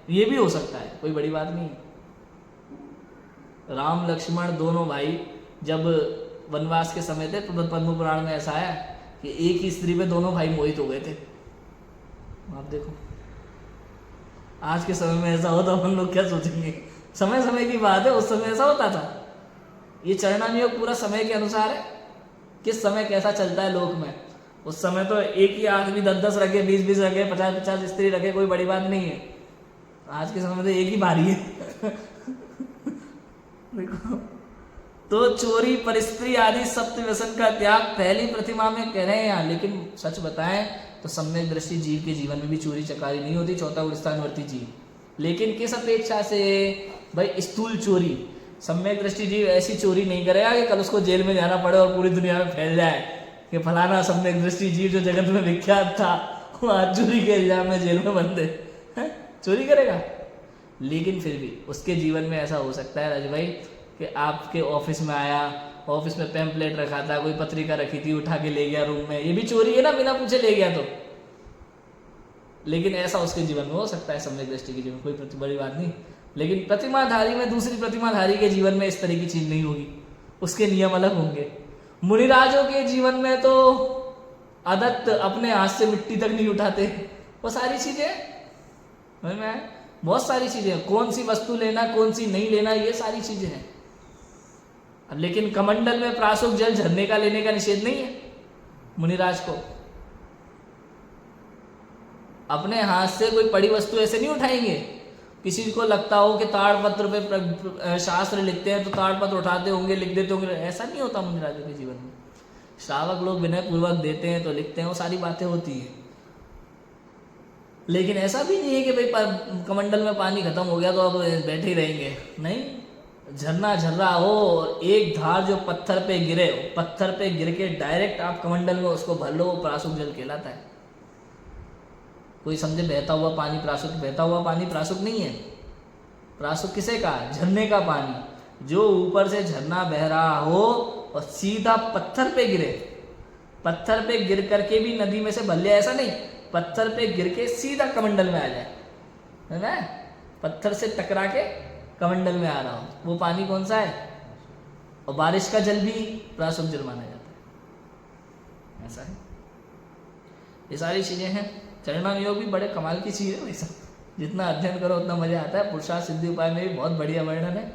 ये भी हो सकता है, कोई बड़ी बात नहीं। राम लक्ष्मण दोनों भाई जब वनवास के समय थे तो पद्म पुराण में ऐसा है कि एक ही स्त्री पे दोनों भाई मोहित हो गए थे। आप देखो, आज के समय में ऐसा होता हम लोग क्या सोचेंगे? समय समय की बात है, उस समय ऐसा होता था। ये चरणानुयोग पूरा समय के अनुसार है, किस समय कैसा चलता है लोक में। उस समय तो एक ही आदमी 10-10 रखे, 20-20 रखे, 50-50 स्त्री रखे, कोई बड़ी बात नहीं है। आज के समय में तो एक ही भारी है। देखो, तो चोरी परिस्त्री आदि सप्त व्यसन का त्याग पहली प्रतिमा में कह रहे हैं यहाँ। लेकिन सच बताएं तो सम्यक दृष्टि जीव के जीवन में भी चोरी चकारी नहीं होती, चौथा गुण स्थानवर्ती जीव। लेकिन किस अपेक्षा से भाई? स्थूल चोरी। सम्यक दृष्टि जीव ऐसी चोरी नहीं करेगा कि कल उसको जेल में जाना पड़े और पूरी दुनिया में फैल जाए कि फलाना सम्यक दृष्टि जीव जो जगत में विख्यात था वो आज चोरी के इल्जाम में जेल में बंद है। चोरी करेगा? लेकिन फिर भी उसके जीवन में ऐसा हो सकता है राजू भाई कि आपके ऑफिस में आया, ऑफिस में पैम्पलेट रखा था, कोई पत्रिका रखी थी, उठा के ले गया रूम में, ये भी चोरी है ना, बिना पूछे ले गया तो। लेकिन ऐसा उसके जीवन में हो सकता है, सम्यक दृष्टि के जीवन, कोई बड़ी बात नहीं। लेकिन प्रतिमाधारी में, दूसरी प्रतिमाधारी के जीवन में इस तरह की चीज नहीं होगी, उसके नियम अलग होंगे। मुनिराजों के जीवन में तो अदत्त अपने हाथ से मिट्टी तक नहीं उठाते, वो सारी चीजें में बहुत सारी चीजें, कौन सी वस्तु लेना कौन सी नहीं लेना, ये सारी चीजें हैं। लेकिन कमंडल में प्रासुक जल झरने का लेने का निषेध नहीं है मुनिराज को। अपने हाथ से कोई बड़ी वस्तु ऐसे नहीं उठाएंगे। किसी को लगता हो कि ताड़पत्र पे शास्त्र लिखते हैं तो ताड़पत्र उठाते होंगे, लिख देते होंगे, ऐसा नहीं होता मुनिराजों के जीवन में। श्रावक लोग विनय पूर्वक देते हैं तो लिखते हैं, वो सारी बातें होती हैं। लेकिन ऐसा भी नहीं है कि भाई कमंडल में पानी खत्म हो गया तो अब बैठे ही रहेंगे, नहीं। झरना झर रहा हो और एक धार जो पत्थर पे गिरे, पत्थर पे गिर के डायरेक्ट आप कमंडल में उसको भर लो, वो प्रासुक जल कहलाता है। कोई समझे बहता हुआ पानी प्रासुक, बहता हुआ पानी प्रासुक नहीं है। प्रासुक किसे कहा? झरने का पानी, जो ऊपर से झरना बह रहा हो और सीधा पत्थर पे गिरे, पत्थर पे गिर करके भी नदी में से भर लिया, ऐसा नहीं, पत्थर पे गिर के सीधा कमंडल में आ जाए, है ना, पत्थर से टकरा के कमंडल में आ रहा हो, वो पानी कौन सा है? और बारिश का जल भी प्रासुक जल माना जाता है, ऐसा है। ये सारी चीजें हैं। चरणाम योग भी बड़े कमाल की चीज है भाई साहब, जितना अध्ययन करो उतना मजा आता है। पुरुषार्थ सिद्धि उपाय में भी बहुत बढ़िया वर्णन है।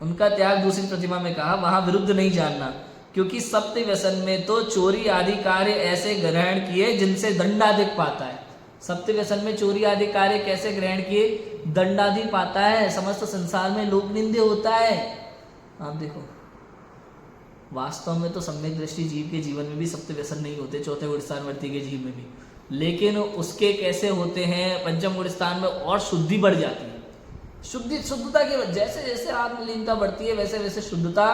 उनका त्याग दूसरी प्रतिमा में कहा, वहां विरुद्ध नहीं जानना, क्योंकि सप्त व्यसन में तो चोरी आदि कार्य ऐसे ग्रहण किए जिनसे दंडाधिक पाता है। सप्त व्यसन में चोरी आदि कार्य कैसे ग्रहण किए? दंडाधिक पाता है, समस्त संसार में लोक निंदे होता है। आप देखो, वास्तव में तो सम्यक दृष्टि जीव के जीवन में भी सप्त व्यसन नहीं होते, चौथे गुणस्थानवर्ती के जीव में भी, लेकिन उसके कैसे होते हैं? पंचम गुणस्थान में और शुद्धि बढ़ जाती है। शुद्धता की जैसे जैसे आत्मलीनता बढ़ती है वैसे वैसे शुद्धता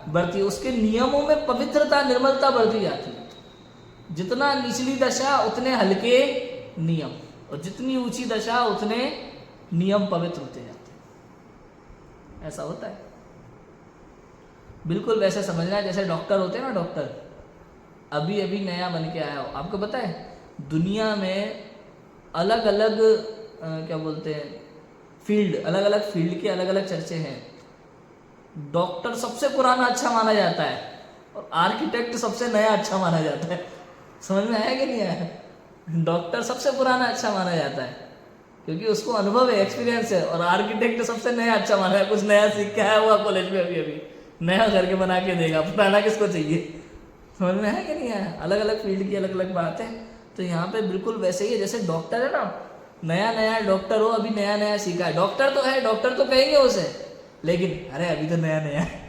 बढ़ती है, उसके नियमों में पवित्रता निर्मलता बढ़ती जाती है। जितना निचली दशा उतने हल्के नियम, और जितनी ऊंची दशा उतने नियम पवित्र होते जाते हैं, ऐसा होता है। बिल्कुल वैसे समझना है जैसे डॉक्टर होते हैं ना, डॉक्टर अभी अभी नया बन के आया हो, आपको पता है दुनिया में अलग अलग क्या बोलते हैं फील्ड, अलग अलग फील्ड के अलग अलग चर्चे हैं। डॉक्टर सबसे पुराना अच्छा माना जाता है और आर्किटेक्ट सबसे नया अच्छा माना जाता है। समझ में आया कि नहीं आया? डॉक्टर सबसे पुराना अच्छा माना जाता है क्योंकि उसको अनुभव है, एक्सपीरियंस है, और आर्किटेक्ट सबसे नया अच्छा माना है, कुछ नया सीख के आया हुआ कॉलेज में, अभी अभी नया घर के बना के देगा, पुराना किसको चाहिए? समझ में है कि नहीं आया? अलग अलग फील्ड की अलग अलग बात है। तो यहाँ पे बिल्कुल वैसे ही है, जैसे डॉक्टर है ना, नया नया डॉक्टर हो, अभी नया नया सीखा है, डॉक्टर तो है, डॉक्टर तो कहेंगे उसे, लेकिन अरे अभी तो नया नया है,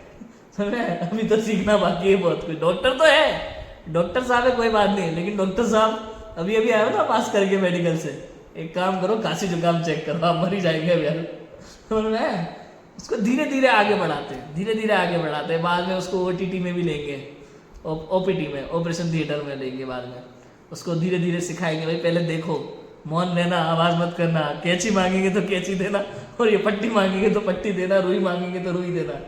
समझ में, अभी तो सीखना बाकी है बहुत कुछ। डॉक्टर तो है, डॉक्टर साहब है, कोई बात नहीं, लेकिन डॉक्टर साहब अभी अभी आए हो ना पास करके मेडिकल से, एक काम करो खांसी जुकाम चेक करो, आप मर ही जाएंगे अभी, समझ में। उसको धीरे धीरे आगे बढ़ाते हैं, धीरे धीरे आगे बढ़ाते हैं, बाद में उसको OTT में भी लेंगे, OPT में, ऑपरेशन थिएटर में लेंगे, बाद में उसको धीरे धीरे सिखाएंगे, भाई पहले देखो, मौन रहना, आवाज मत करना, कैंची मांगेंगे तो कैंची देना, और ये पट्टी मांगेंगे तो पट्टी देना, रुई मांगेंगे तो रुई देना,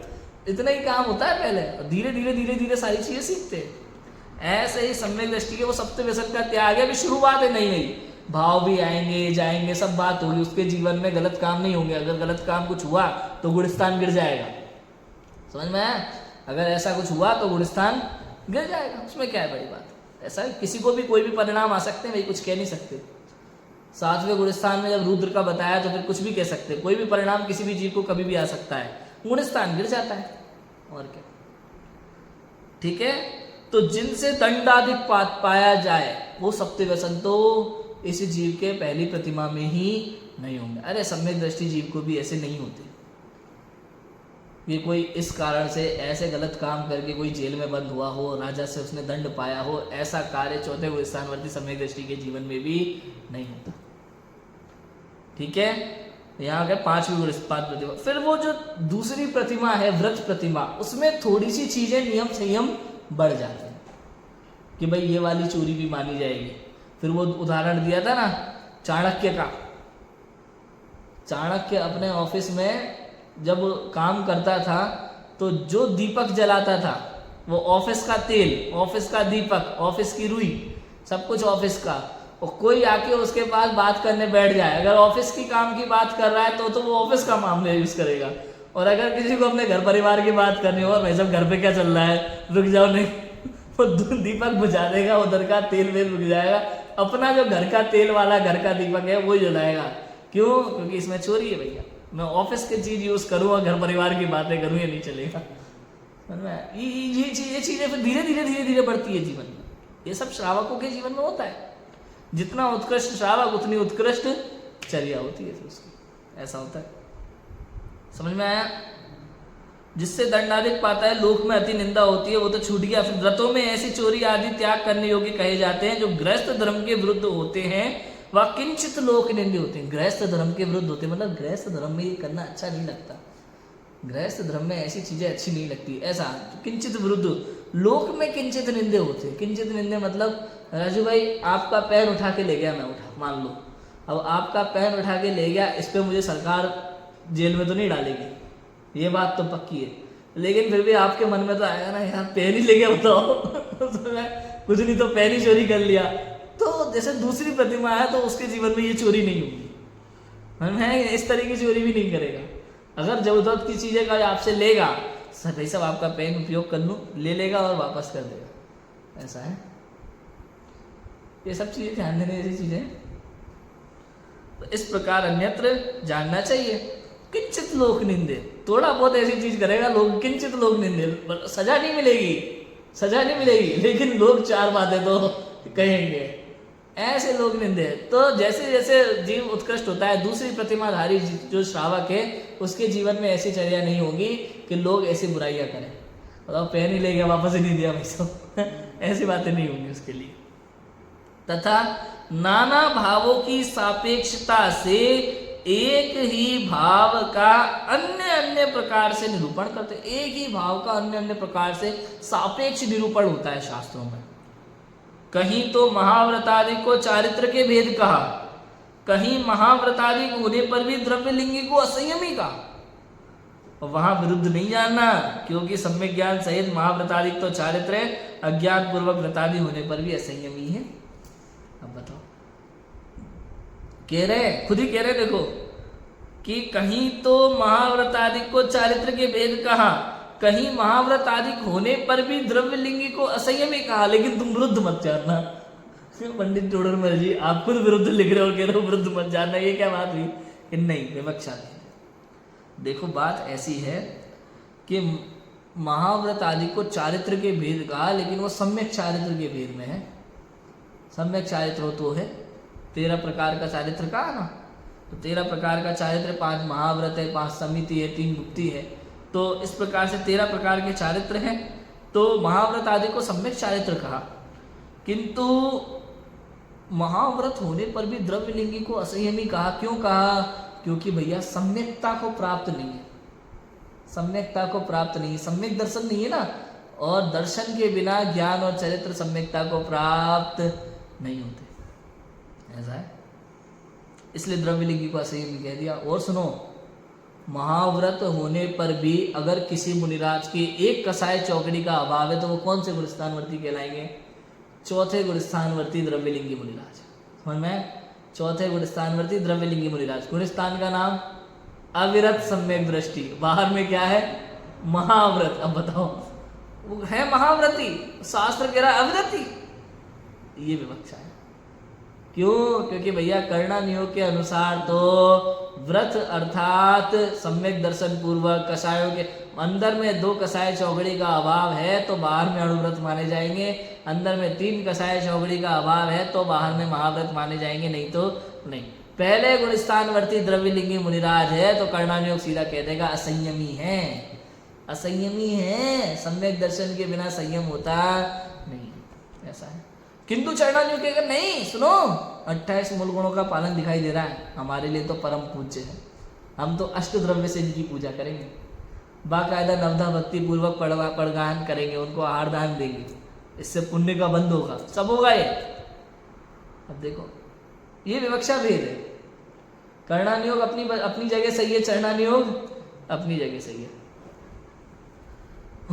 इतना ही काम होता है पहले, और धीरे धीरे धीरे धीरे सारी चीजें सीखते हैं। ऐसे ही सम्यक दृष्टि के वो सप्त व्यसन का त्याग है, अभी शुरुआत है, नई नई भाव भी आएंगे जाएंगे, सब बात होगी, उसके जीवन में गलत काम नहीं होंगे। अगर गलत काम कुछ हुआ तो गुणस्थान गिर जाएगा, समझ में आया? अगर ऐसा कुछ हुआ तो गुणस्थान गिर जाएगा, उसमें क्या है बड़ी बात? ऐसा किसी को भी कोई भी परिणाम आ सकते हैं, भाई कुछ कह नहीं सकते। 7वें गुणस्थान में जब रुद्र का बताया तो फिर कुछ भी कह सकते हैं, कोई भी परिणाम किसी भी जीव को कभी भी आ सकता है, गुणस्थान गिर जाता है, और क्या, ठीक है। तो जिनसे दंडाधिक पाया जाए वो सप्त व्यसन तो इस जीव के पहली प्रतिमा में ही नहीं होंगे। अरे सम्यक दृष्टि जीव को भी ऐसे नहीं होते, ये कोई इस कारण से ऐसे गलत काम करके कोई जेल में बंद हुआ हो, राजा से उसने दंड पाया हो, ऐसा कार्य चौथे गुणस्थानवर्ती सम्यक दृष्टि के जीवन में भी नहीं होता, ठीक है। यहाँ गए 5वीं प्रतिमा। फिर वो जो दूसरी प्रतिमा है व्रत प्रतिमा, उसमें थोड़ी सी चीजें नियम संयम बढ़ जाते हैं कि भाई ये वाली चोरी भी मानी जाएगी। फिर वो उदाहरण दिया था ना चाणक्य का, चाणक्य अपने ऑफिस में जब काम करता था तो जो दीपक जलाता था वो ऑफिस का तेल, ऑफिस का दीपक, ऑफिस की रुई, सब कुछ ऑफिस का, और कोई आके उसके पास बात करने बैठ जाए, अगर ऑफिस की काम की बात कर रहा है तो वो ऑफिस का मामला यूज करेगा, और अगर किसी को अपने घर परिवार की बात करनी हो, भाई सब घर पे क्या चल रहा है, रुक जाओ, नहीं, वो दीपक बुझा देगा, उधर का तेल वेल रुक जाएगा, अपना जो घर का तेल वाला घर का दीपक है वो जलाएगा। क्यों? क्योंकि इसमें चोरी है भैया, मैं ऑफिस की चीज यूज करूँ और घर परिवार की बातें करूँ, ये नहीं चलेगा। ये चीजें फिर धीरे धीरे बढ़ती है जीवन में, ये सब श्रावकों के जीवन में होता है। जितना उत्कृष्ट श्रावक उतनी उत्कृष्ट चर्या होती है फिर उसकी, ऐसा होता है। समझ में आया? जिससे दंडाधिक पाता है लोक में अति निंदा होती है वो तो छूट गया। फिर व्रतों में ऐसी चोरी आदि त्याग करने योग्य कहे जाते हैं जो गृहस्थ धर्म के विरुद्ध होते हैं, वह किंचित लोक निंदे होते हैं। गृहस्थ धर्म के विरुद्ध होते हैं मतलब गृहस्थ धर्म में ये करना अच्छा नहीं लगता, गृहस्थ धर्म में ऐसी चीजें अच्छी नहीं लगती, ऐसा किंचित विरुद्ध। लोक में किंचित निंदे होते हैं। किंचित निंदे मतलब राजू भाई आपका पैर उठा के ले गया, मैं उठा, मान लो अब आपका पैर उठा के ले गया, इस पर मुझे सरकार जेल में तो नहीं डालेगी, ये बात तो पक्की है, लेकिन फिर भी आपके मन में तो आएगा ना यार पैर ही ले गया बताओ कुछ नहीं तो पैर ही चोरी कर लिया। तो जैसे दूसरी प्रतिमा है तो उसके जीवन में ये चोरी नहीं होगी, मैं इस तरह की चोरी भी नहीं करेगा। अगर जबरदस्त की चीजें का आपसे लेगा, सर भाई साहब आपका पेन उपयोग कर लूँ, ले लेगा और वापस कर देगा, ऐसा है। ये सब चीजें ध्यान देने जैसी चीजें। तो इस प्रकार अन्यत्र जानना चाहिए। किंचित लोक निंदे, थोड़ा बहुत ऐसी चीज करेगा लोग किंचित लोक निंदे, सजा नहीं मिलेगी, सजा नहीं मिलेगी, लेकिन लोग चार बातें तो कहेंगे, ऐसे लोग निंदे। तो जैसे जैसे जीव उत्कृष्ट होता है, दूसरी प्रतिमाधारी जो श्रावक है उसके जीवन में ऐसी चर्या नहीं होगी कि लोग ऐसी बुराइयां करें, मतलब पेन ही ले गया वापस ही नहीं दिया भाई साहब ऐसी बातें नहीं होंगी उसके लिए। तथा नाना भावों की सापेक्षता से एक ही भाव का अन्य अन्य प्रकार से निरूपण करते, एक ही भाव का अन्य अन्य प्रकार से सापेक्ष निरूपण होता है शास्त्रों में। कहीं तो महाव्रतादि को चारित्र के भेद कहा, कहीं महाव्रतादि होने पर भी द्रव्यलिंगी को असंयमी कहा। और वहां विरुद्ध नहीं जानना, क्योंकि सम्यक ज्ञान सहित महाव्रतादि तो चारित्र है, अज्ञान पूर्वक व्रतादि होने पर भी असंयमी है। अब बताओ, कह रहे खुद ही कह रहे देखो कि कहीं तो महाव्रतादि को चारित्र के भेद कहा, कहीं महाव्रत आदि होने पर भी द्रव्यलिंगी को असंयमी कहा, लेकिन तुम विरुद्ध मत जानना। पंडित टोडरमल जी आप खुद विरुद्ध लिख रहे हो, कह रहे हो विरुद्ध मत जानना, ये क्या बात हुई कि नहीं विवक्षा नहीं। देखो बात ऐसी है कि महाव्रत आदि को चारित्र के भेद कहा, लेकिन वो सम्यक चारित्र के भेद में है। सम्यक चारित्र तो है 13 प्रकार का चारित्र कहा ना, तो 13 प्रकार का चारित्र, 5 महाव्रत है, 5 समिति है, 3 गुप्ती है, तो इस प्रकार से 13 प्रकार के चारित्र हैं। तो महाव्रत आदि को सम्यक चारित्र कहा, किंतु महाव्रत होने पर भी द्रव्यलिंगी को असंयमी कहा। क्यों कहा? क्योंकि भैया सम्यकता को प्राप्त नहीं है, सम्यकता को प्राप्त नहीं है, सम्यक दर्शन नहीं है ना, और दर्शन के बिना ज्ञान और चरित्र सम्यकता को प्राप्त नहीं होते, ऐसा है। इसलिए द्रव्यलिंगी को असंयमी कह दिया। और सुनो, महाव्रत होने पर भी अगर किसी मुनिराज की एक कसाय चौकड़ी का अभाव है तो वो कौन से गुणस्थानवर्ती कहलाएंगे? चौथे गुणस्थानवर्ती द्रव्यलिंगी मुनिराज। समझ में? चौथे गुणस्थानवर्ती द्रव्यलिंगी मुनिराज। गुणस्थान का नाम अविरत सम्यक दृष्टि, बाहर में क्या है? महाव्रत। अब बताओ, वो है महाव्रती, शास्त्र कह रहा है अविरती, ये विवक्षा है। क्यों? क्योंकि भैया कर्णा नियोग के अनुसार तो व्रत अर्थात सम्यक दर्शन पूर्वक कसायों के अंदर में 2 कसाय चौकड़ी का अभाव है तो बाहर में अणुव्रत माने जाएंगे, अंदर में 3 कसाय चौकड़ी का अभाव है तो बाहर में महाव्रत माने जाएंगे, नहीं तो नहीं। पहले गुणस्थानवर्ती द्रव्यलिंगी मुनिराज है तो कर्णा नियोग सीधा कह देगा असंयमी है, असंयमी है, सम्यक दर्शन के बिना संयम होता नहीं, ऐसा है। किंतु चरणान्यों के अगर नहीं, सुनो 28 मूल गुणों का पालन दिखाई दे रहा है, हमारे लिए तो परम पूज्य है, हम तो अष्ट द्रव्य से इनकी पूजा करेंगे, बाकायदा नवधा भक्ति पूर्वक पड़गान करेंगे, उनको आहार दान देंगे, इससे पुण्य का बंद होगा, सब होगा ये। अब देखो ये विवक्षा भेद है, कर्णानियोग अपनी जगह सही है, चरणानियोग अपनी जगह सही है।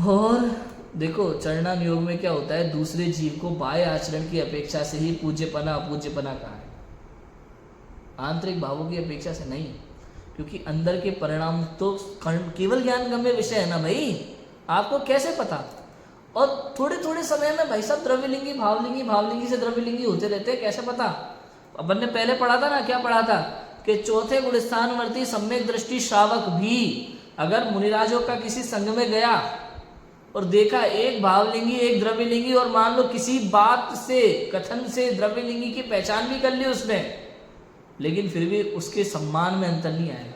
और देखो चरणा नियोग में क्या होता है, दूसरे जीव को बाह्य आचरण की अपेक्षा से ही पूज्यपना अपूज्यपना कहा है, आंतरिक भावों की अपेक्षा से नहीं, क्योंकि अंदर के परिणाम तो केवल ज्ञान गम्य विषय है ना भाई, आपको कैसे पता। और थोड़े थोड़े समय में भाई साहब द्रव्यलिंगी भावलिंगी से द्रव्यलिंगी होते रहते हैं, कैसे पता। अपन ने पहले पढ़ा था ना, क्या पढ़ा था कि चौथे गुणस्थानवर्ती सम्यक दृष्टि श्रावक भी अगर मुनिराजों का किसी संघ में गया और देखा एक भावलिंगी एक द्रव्यलिंगी, और मान लो किसी बात से कथन से द्रव्यलिंगी की पहचान भी कर ली उसने, लेकिन फिर भी उसके सम्मान में अंतर नहीं आएगा।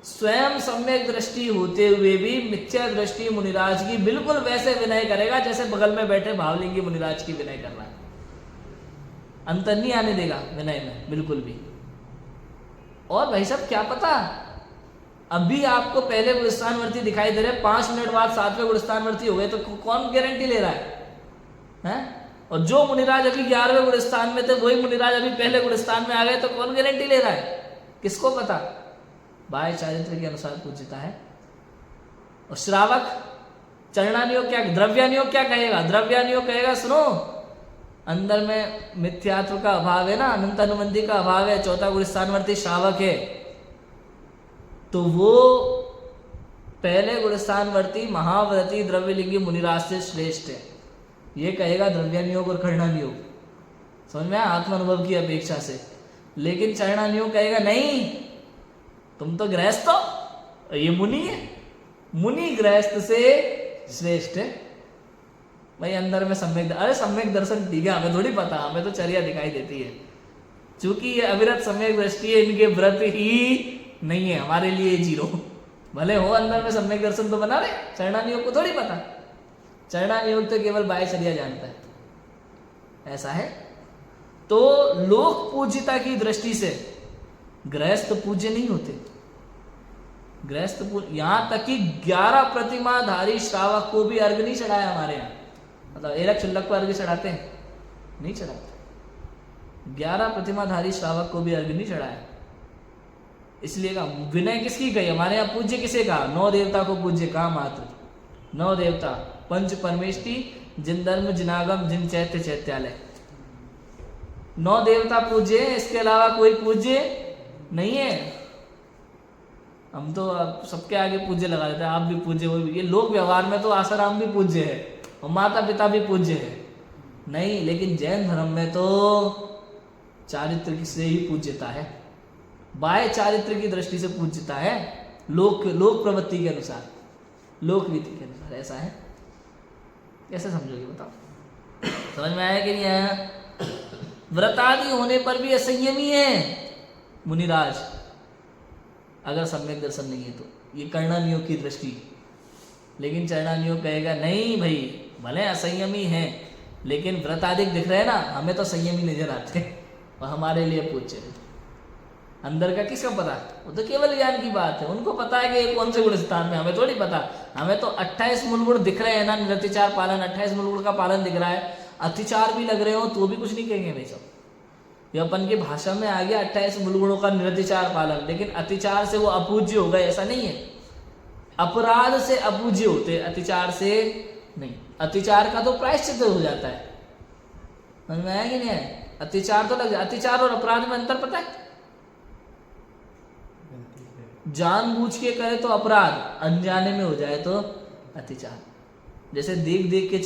स्वयं सम्यक दृष्टि होते हुए भी मिथ्या दृष्टि मुनिराज की बिल्कुल वैसे विनय करेगा जैसे बगल में बैठे भावलिंगी मुनिराज की विनय कर रहा है। अंतर नहीं आने देगा विनय में बिल्कुल भी। और भाई साहब क्या पता, अभी आपको पहले गुणस्थानवर्ती दिखाई दे रहे, 5 मिनट बाद 7वें गुणस्थानवर्ती हो गए, तो कौन गारंटी ले रहा है? और जो मुनिराज अभी 11वें गुणस्थान में थे वही मुनिराज अभी पहले गुणस्थान में आ गए, तो कौन गारंटी ले रहा है? किसको पता? बाह्य चारित्र के अनुसार पूज्यता है। और श्रावक चरणानियोग क्या, द्रव्यानियोग क्या कहेगा? द्रव्यानियोग कहेगा सुनो, अंदर में मिथ्यात्व का अभाव है ना, अनंत अनुबंधी का अभाव है, चौथा गुणस्थानवर्ती श्रावक है, तो वो पहले गुणस्थानवर्ती महाव्रती द्रव्यलिंगी मुनिराज से श्रेष्ठ है, ये कहेगा द्रव्यानियोग और कर्णानियोग। समझ में आया? आत्मानुभव की अपेक्षा से। लेकिन चरणानियोग कहेगा नहीं, तुम तो गृहस्थ हो, ये मुनि है, मुनि गृहस्थ से श्रेष्ठ है। भाई अंदर में सम्यक, अरे सम्यक दर्शन ठीक है, हमें थोड़ी पता, हमें तो चर्या दिखाई देती है। चूंकि ये अविरत सम्यक दृष्टि है, इनके व्रत ही नहीं है, हमारे लिए जीरो। भले हो अंदर में सम्यक दर्शन तो बना रहे, चरणानियोग को थोड़ी पता। चरणानियोग तो केवल बाह्य चर्या जानता है, ऐसा है। तो लोक पूज्यता की दृष्टि से गृहस्थ पूज्य नहीं होते। गृहस्थ यहां तक कि 11 प्रतिमाधारी श्रावक को भी अर्घ नहीं चढ़ाया हमारे यहाँ। मतलब एरक चुल्लक को अर्घ चढ़ाते हैं? नहीं चढ़ाते। 11 प्रतिमाधारी श्रावक को भी अर्घ नहीं चढ़ाया। इसलिए कहा विनय किसकी कही? हमारे यहाँ पूज्य किसे कहा? 9 देवता को पूज्य कहा मात्र। 9 देवता, पंच परमेष्टि, जिन धर्म जिनागम जिन चैत्य चैत्यालय, 9 देवता पूज्य है, इसके अलावा कोई पूज्य नहीं है। हम तो सबके आगे पूज्य लगा देते हैं, आप भी पूज्य हो। ये लोक व्यवहार में तो आसाराम भी पूज्य है और माता पिता भी पूज्य है, नहीं, लेकिन जैन धर्म में तो चारित्र से ही पूज्यता है, बाह्य चारित्र की दृष्टि से पूज्यता है, लोक प्रवृत्ति के अनुसार, लोक रीति के अनुसार, ऐसा है। कैसे समझोगे बताओ? समझ में आया कि नहीं आया? व्रतादि होने पर भी असंयमी है मुनिराज, अगर सम्यक दर्शन नहीं है तो। ये कर्णानियोग की दृष्टि। लेकिन चरणानियोग कहेगा नहीं भाई, भले असंयमी है लेकिन व्रताधिक दिख रहे हैं ना, हमें तो संयमी नजर आते हैं और हमारे लिए पूज्य है। अंदर का किसका पता? वो तो केवल ज्ञान की बात है, उनको पता है कि कौन से गुण स्थान में, हमें थोड़ी पता। हमें तो 28 मूलगुण दिख रहे हैं ना, निरतिचार पालन, 28 मूलगुण का पालन दिख रहा है, अतिचार भी लग रहे हो तो भी कुछ नहीं कहेंगे भाई साहब। ये अपन की भाषा में आ गया 28 मूलगुणों का निरतिचार पालन, लेकिन अतिचार से वो अपूज्य हो गए ऐसा नहीं है। अपराध से अपूज्य होते, अतिचार से नहीं। अतिचार का तो प्रायश्चित हो जाता है, समझ में आया कि नहीं है? अतिचार तो लग जाए। अतिचार और अपराध में अंतर पता है? जानबूझ के करे तो अपराध, अनजाने में हो जाए तो अतिचार। जैसे देख देख के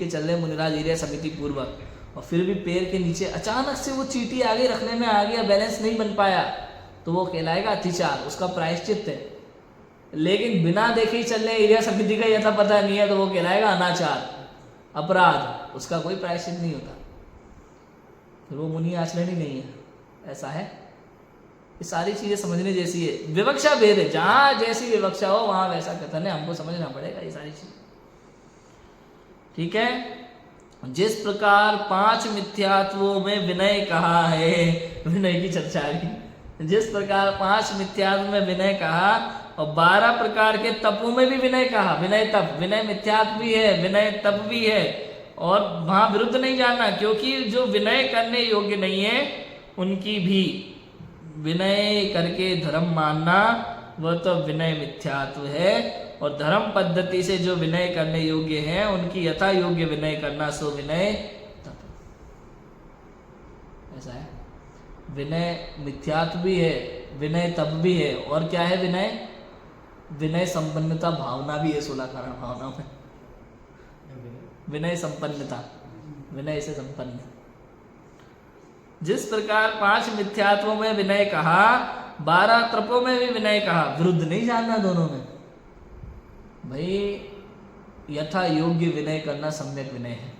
चल रहे मुनिराज एरिया समिति पूर्वक, और फिर भी पैर के नीचे अचानक से वो चींटी आगे रखने में आ गया, बैलेंस नहीं बन पाया, तो वो कहलाएगा अतिचार, उसका प्रायश्चित है। लेकिन बिना देखे ही चल रहे एरिया समिति का यथा पता नहीं है, तो वो कहलाएगा अनाचार, अपराध, उसका कोई प्रायश्चित नहीं होता, फिर वो मुनि आचरण ही नहीं है, ऐसा है। ये सारी चीजें समझने जैसी है। विवक्षा भेद है, जहां जैसी विवक्षा हो वहां वैसा कथन है, हमको समझना पड़ेगा ये सारी चीज, ठीक है। जिस प्रकार 5 मिथ्यात्वों में विनय कहा है, विनय की चर्चा आ गई, जिस प्रकार 5 मिथ्यात्व में विनय कहा और 12 प्रकार के तपों में भी विनय कहा, विनय तप, विनय मिथ्यात्व भी है, विनय तप भी है, और वहां विरुद्ध नहीं जानना, क्योंकि जो विनय करने योग्य नहीं है उनकी भी विनय करके धर्म मानना वह तो विनय मिथ्यात्व है, और धर्म पद्धति से जो विनय करने योग्य हैं उनकी यथा योग्य विनय करना सो विनय तप, ऐसा है। विनय मिथ्यात्व भी है, विनय तप भी है, और क्या है विनय? विनय संपन्नता भावना भी है 16 कारण भावनाओं में। विनय संपन्नता, विनय से संपन्न। जिस प्रकार 5 मिथ्यात्वों में विनय कहा, 12 तपों में भी विनय कहा, विरुद्ध नहीं जानना दोनों में। भाई यथा योग्य विनय करना सम्यक विनय है,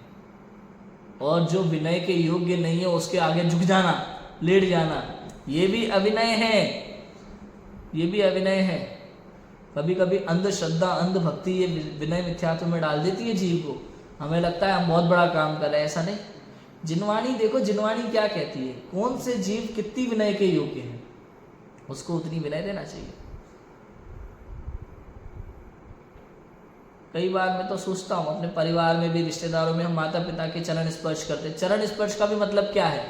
और जो विनय के योग्य नहीं है उसके आगे झुक जाना, लेट जाना, ये भी अविनय है, ये भी अविनय है। कभी कभी अंधश्रद्धा, अंधभक्ति ये विनय मिथ्यात्व में डाल देती है जीव को। हमें लगता है हम बहुत बड़ा काम कर रहे हैं, ऐसा नहीं। जिनवाणी देखो, जिनवाणी क्या कहती है, कौन से जीव कितनी विनय के योग्य है, उसको उतनी विनय देना चाहिए। कई बार मैं तो सोचता हूँ अपने परिवार में भी, रिश्तेदारों में, हम माता पिता के चरण स्पर्श करते हैं। चरण स्पर्श का भी मतलब क्या है?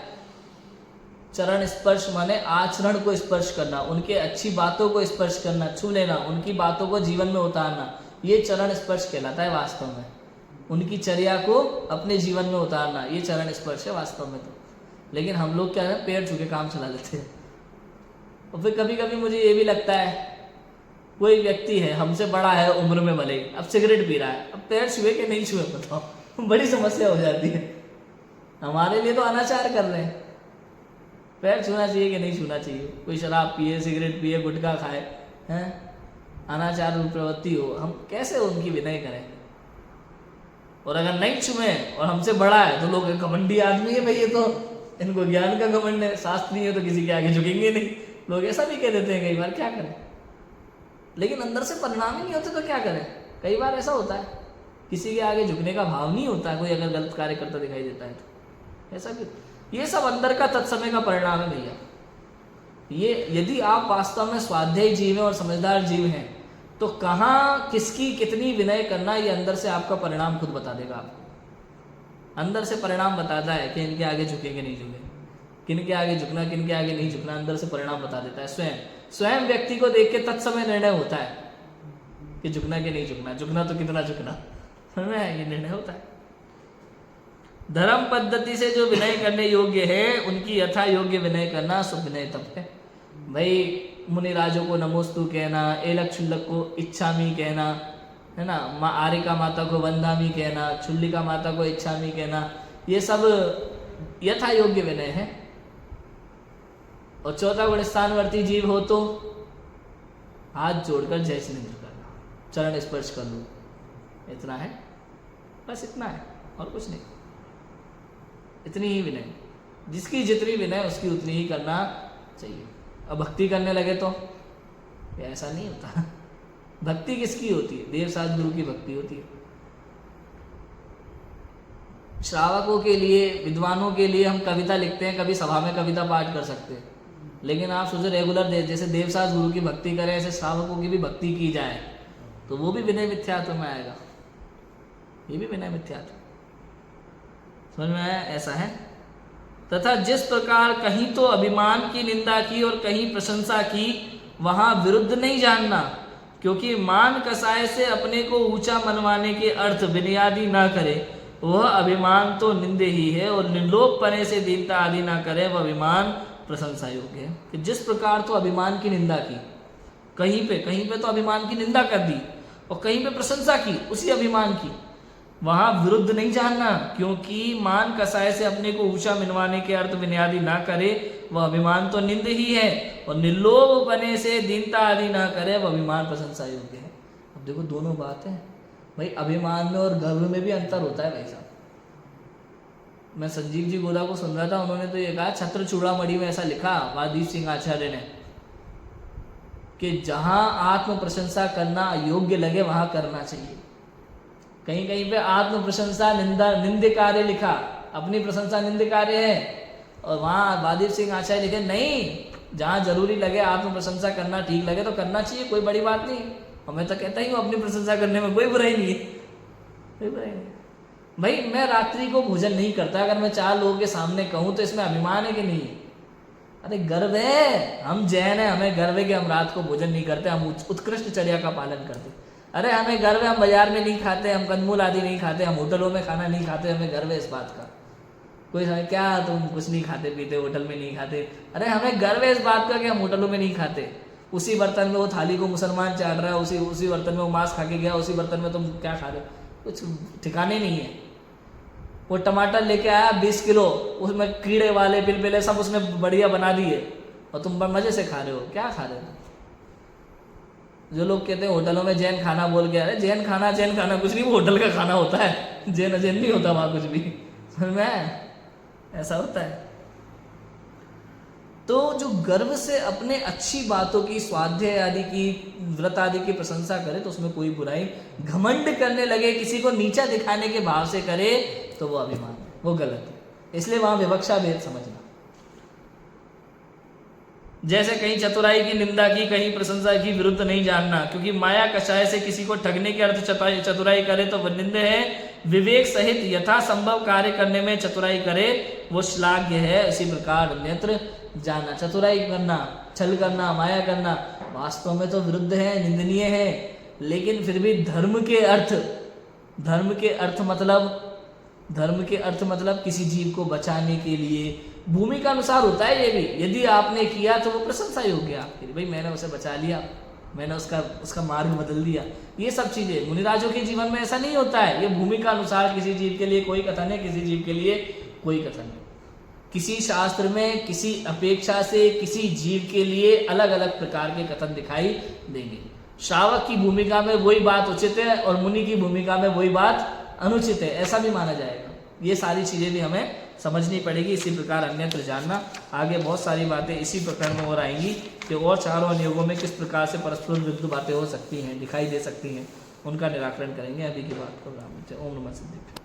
चरण स्पर्श माने आचरण को स्पर्श करना, उनके अच्छी बातों को स्पर्श करना, छू लेना, उनकी बातों को जीवन में उतारना, ये चरण स्पर्श कहलाता है वास्तव में। उनकी चर्या को अपने जीवन में उतारना, ये चरण स्पर्श है वास्तव में तो। लेकिन हम लोग क्या है, पैर छू के काम चला लेते हैं। और फिर कभी कभी मुझे ये भी लगता है, कोई व्यक्ति है हमसे बड़ा है उम्र में भले, अब सिगरेट पी रहा है, अब पैर छुए कि नहीं छुए बताओ, बड़ी समस्या हो जाती है। हमारे लिए तो अनाचार कर रहे हैं, पैर छूना चाहिए कि नहीं छूना चाहिए? कोई शराब पिए, सिगरेट पिए, गुटखा खाए, हैं, अनाचार प्रवृत्ति हो, हम कैसे उनकी विनय करें? और अगर नहीं छुए और हमसे बड़ा है तो लोग घमंडी आदमी है भाई, ये तो इनको ज्ञान का घमंड है, शास्त्र नहीं है तो किसी के आगे झुकेंगे नहीं, लोग ऐसा भी कह देते हैं कई बार। क्या करें? लेकिन अंदर से परिणाम ही नहीं होते तो क्या करें? कई बार ऐसा होता है, किसी के आगे झुकने का भाव नहीं होता, कोई अगर गलत कार्य करता दिखाई देता है तो ऐसा भी। ये सब अंदर का तत्समय का परिणाम है भैया। ये यदि आप वास्तव में स्वाध्यायी जीव हैं और समझदार जीव हैं तो कहाँ किसकी कितनी विनय करना, ये अंदर से आपका परिणाम खुद बता देगा आपको। अंदर से परिणाम बताता है कि इनके आगे झुकेंगे नहीं झुकेंगे, किन के आगे झुकना, किन के आगे नहीं झुकना, अंदर से परिणाम बता देता है। स्वयं व्यक्ति को देख के तत्समय निर्णय होता है कि झुकना कि नहीं झुकना, झुकना तो कितना झुकना, समझ में है? ये निर्णय होता है। धर्म पद्धति से जो विनय करने योग्य है उनकी यथा योग्य विनय करना शुभ विनय तब है। भाई मुनिराजों को नमोस्तु कहना, एलक छुल्लक को इच्छामी कहना, है ना, माँ आरिका माता को वंदामी कहना, छुल्लिका माता को इच्छामी कहना, ये सब यथा योग्य विनय है। और चौथा गुण स्थानवर्ती जीव हो तो हाथ जोड़कर जय श्रीनिंद्र करना, चरण स्पर्श कर लो, इतना है, बस इतना है और कुछ नहीं। इतनी ही विनय, जिसकी जितनी विनय उसकी उतनी ही करना चाहिए। अब भक्ति करने लगे तो ऐसा नहीं होता। भक्ति किसकी होती है? देव साध गुरु की भक्ति होती है। श्रावकों के लिए, विद्वानों के लिए हम कविता लिखते हैं, कभी सभा में कविता पाठ कर सकते हैं, लेकिन आप सोचो रेगुलर जैसे देवसाज गुरु की भक्ति करें ऐसे श्रावकों की भी भक्ति की जाए तो वो भी विनय मिथ्यात्व में आएगा, ये भी विनय मिथ्यात्व। समझ में आया? ऐसा है। तथा जिस प्रकार कहीं तो अभिमान की निंदा की और कहीं प्रशंसा की, वहां विरुद्ध नहीं जानना, क्योंकि मान कसाय से अपने को ऊंचा मनवाने के अर्थ विनयादि ना करे, वह अभिमान तो निंदे ही है, और निर्लोभ पने से दीनता आदि ना करे, वह अभिमान प्रशंसा योग्य है। कि जिस प्रकार तो अभिमान की निंदा की, कहीं पे तो अभिमान की निंदा कर दी और कहीं पे प्रशंसा की उसी अभिमान की, वहां विरुद्ध नहीं जानना, क्योंकि मान कसाय से अपने को ऊंचा मनवाने के अर्थ विनयादि ना करे, वह अभिमान तो निंद ही है, और निर्लोभ बने से दीनता आदि ना करे, वह अभिमान प्रशंसा योग्य है। अब देखो दोनों बात है भाई, अभिमान में और गर्व में भी अंतर होता है भाई साहब। मैं संजीव जी गोदा को सुन रहा था, उन्होंने तो ये कहा, छत्र चूड़ामणि में ऐसा लिखा वादीप सिंह आचार्य ने, कि जहां आत्म प्रशंसा करना योग्य लगे वहां करना चाहिए। कहीं कहीं पे आत्म प्रशंसा निंद्य कार्य लिखा, अपनी प्रशंसा निंद्य कार्य है, और वहां वादीप सिंह आचार्य लिखे नहीं, जहां जरूरी लगे आत्म प्रशंसा करना ठीक लगे तो करना चाहिए, कोई बड़ी बात नहीं। और मैं तो कहता ही हूँ अपनी प्रशंसा करने में कोई बुराई नहीं है, कोई बुराई नहीं। भाई मैं रात्रि को भोजन नहीं करता, अगर मैं 4 लोगों के सामने कहूँ तो इसमें अभिमान है कि नहीं? अरे गर्व है, हम जैन है, हमें गर्व है कि हम रात को भोजन नहीं करते, हम उत्कृष्ट चर्या का पालन करते। अरे हमें गर्व है, हम बाजार में नहीं खाते, हम कंदमूल आदि नहीं खाते, हम होटलों में खाना नहीं खाते, हमें गर्व है इस बात का। कोई समझे क्या तुम कुछ नहीं खाते पीते, होटल में नहीं खाते? अरे हमें गर्व है इस बात का कि हम होटलों में नहीं खाते। उसी बर्तन में वो थाली को मुसलमान चाट रहा है, उसी बर्तन में वो मांस खा के गया, उसी बर्तन में तुम क्या खा रहे हो? कुछ ठिकाने नहीं है। वो टमाटर लेके आया 20 किलो, उसमें कीड़े वाले पिलपिले सब उसने बढ़िया बना दिए और तुम मजे से खा रहे हो। क्या खा रहे हो? जो लोग कहते हैं होटलों में जैन खाना बोल के, अरे जैन खाना कुछ नहीं, वो होटल का खाना होता है, जैन नहीं होता वहाँ कुछ भी, समझ में आया? ऐसा होता है। तो जो गर्व से अपने अच्छी बातों की, स्वाध्याय आदि की, व्रत आदि की प्रशंसा करे तो उसमें कोई बुराई, घमंड करने लगे, किसी को नीचा दिखाने के भाव से करे तो वो अभिमान है, वो गलत है। इसलिए वहां विवक्षा भेद समझना। जैसे कहीं चतुराई की निंदा की, कहीं प्रशंसा की, विरुद्ध नहीं जानना, क्योंकि माया कषाय से किसी को ठगने के अर्थ चतुराई करे तो वह निंद है। विवेक सहित यथासंभव कार्य करने में चतुराई करे वो श्लाघ्य है। इसी प्रकार अन्यत्र जाना, चतुराई करना, छल करना, माया करना वास्तव में तो विरुद्ध है, निंदनीय है, लेकिन फिर भी धर्म के अर्थ मतलब किसी जीव को बचाने के लिए भूमि का अनुसार होता है। ये भी यदि आपने किया तो वो प्रशंसा योग्य है आपके लिए, भाई मैंने उसे बचा लिया, मैंने उसका मार्ग बदल दिया। ये सब चीजें मुनिराजों के जीवन में ऐसा नहीं होता है। ये भूमि का अनुसार किसी जीव के लिए कोई कथन है, किसी जीव के लिए कोई कथन है। किसी शास्त्र में किसी अपेक्षा से किसी जीव के लिए अलग अलग प्रकार के कथन दिखाई देंगे। श्रावक की भूमिका में वही बात उचित है और मुनि की भूमिका में वही बात अनुचित है, ऐसा भी माना जाएगा। ये सारी चीजें भी हमें समझनी पड़ेगी। इसी प्रकार अन्यत्र जानना, आगे बहुत सारी बातें इसी प्रकरण में और आएंगी कि और चारों अनुयोगों में किस प्रकार से परस्पर विरुद्ध बातें हो सकती हैं, दिखाई दे सकती हैं, उनका निराकरण करेंगे। अभी की बात को राम। ओम नमः सिद्धेश्वर।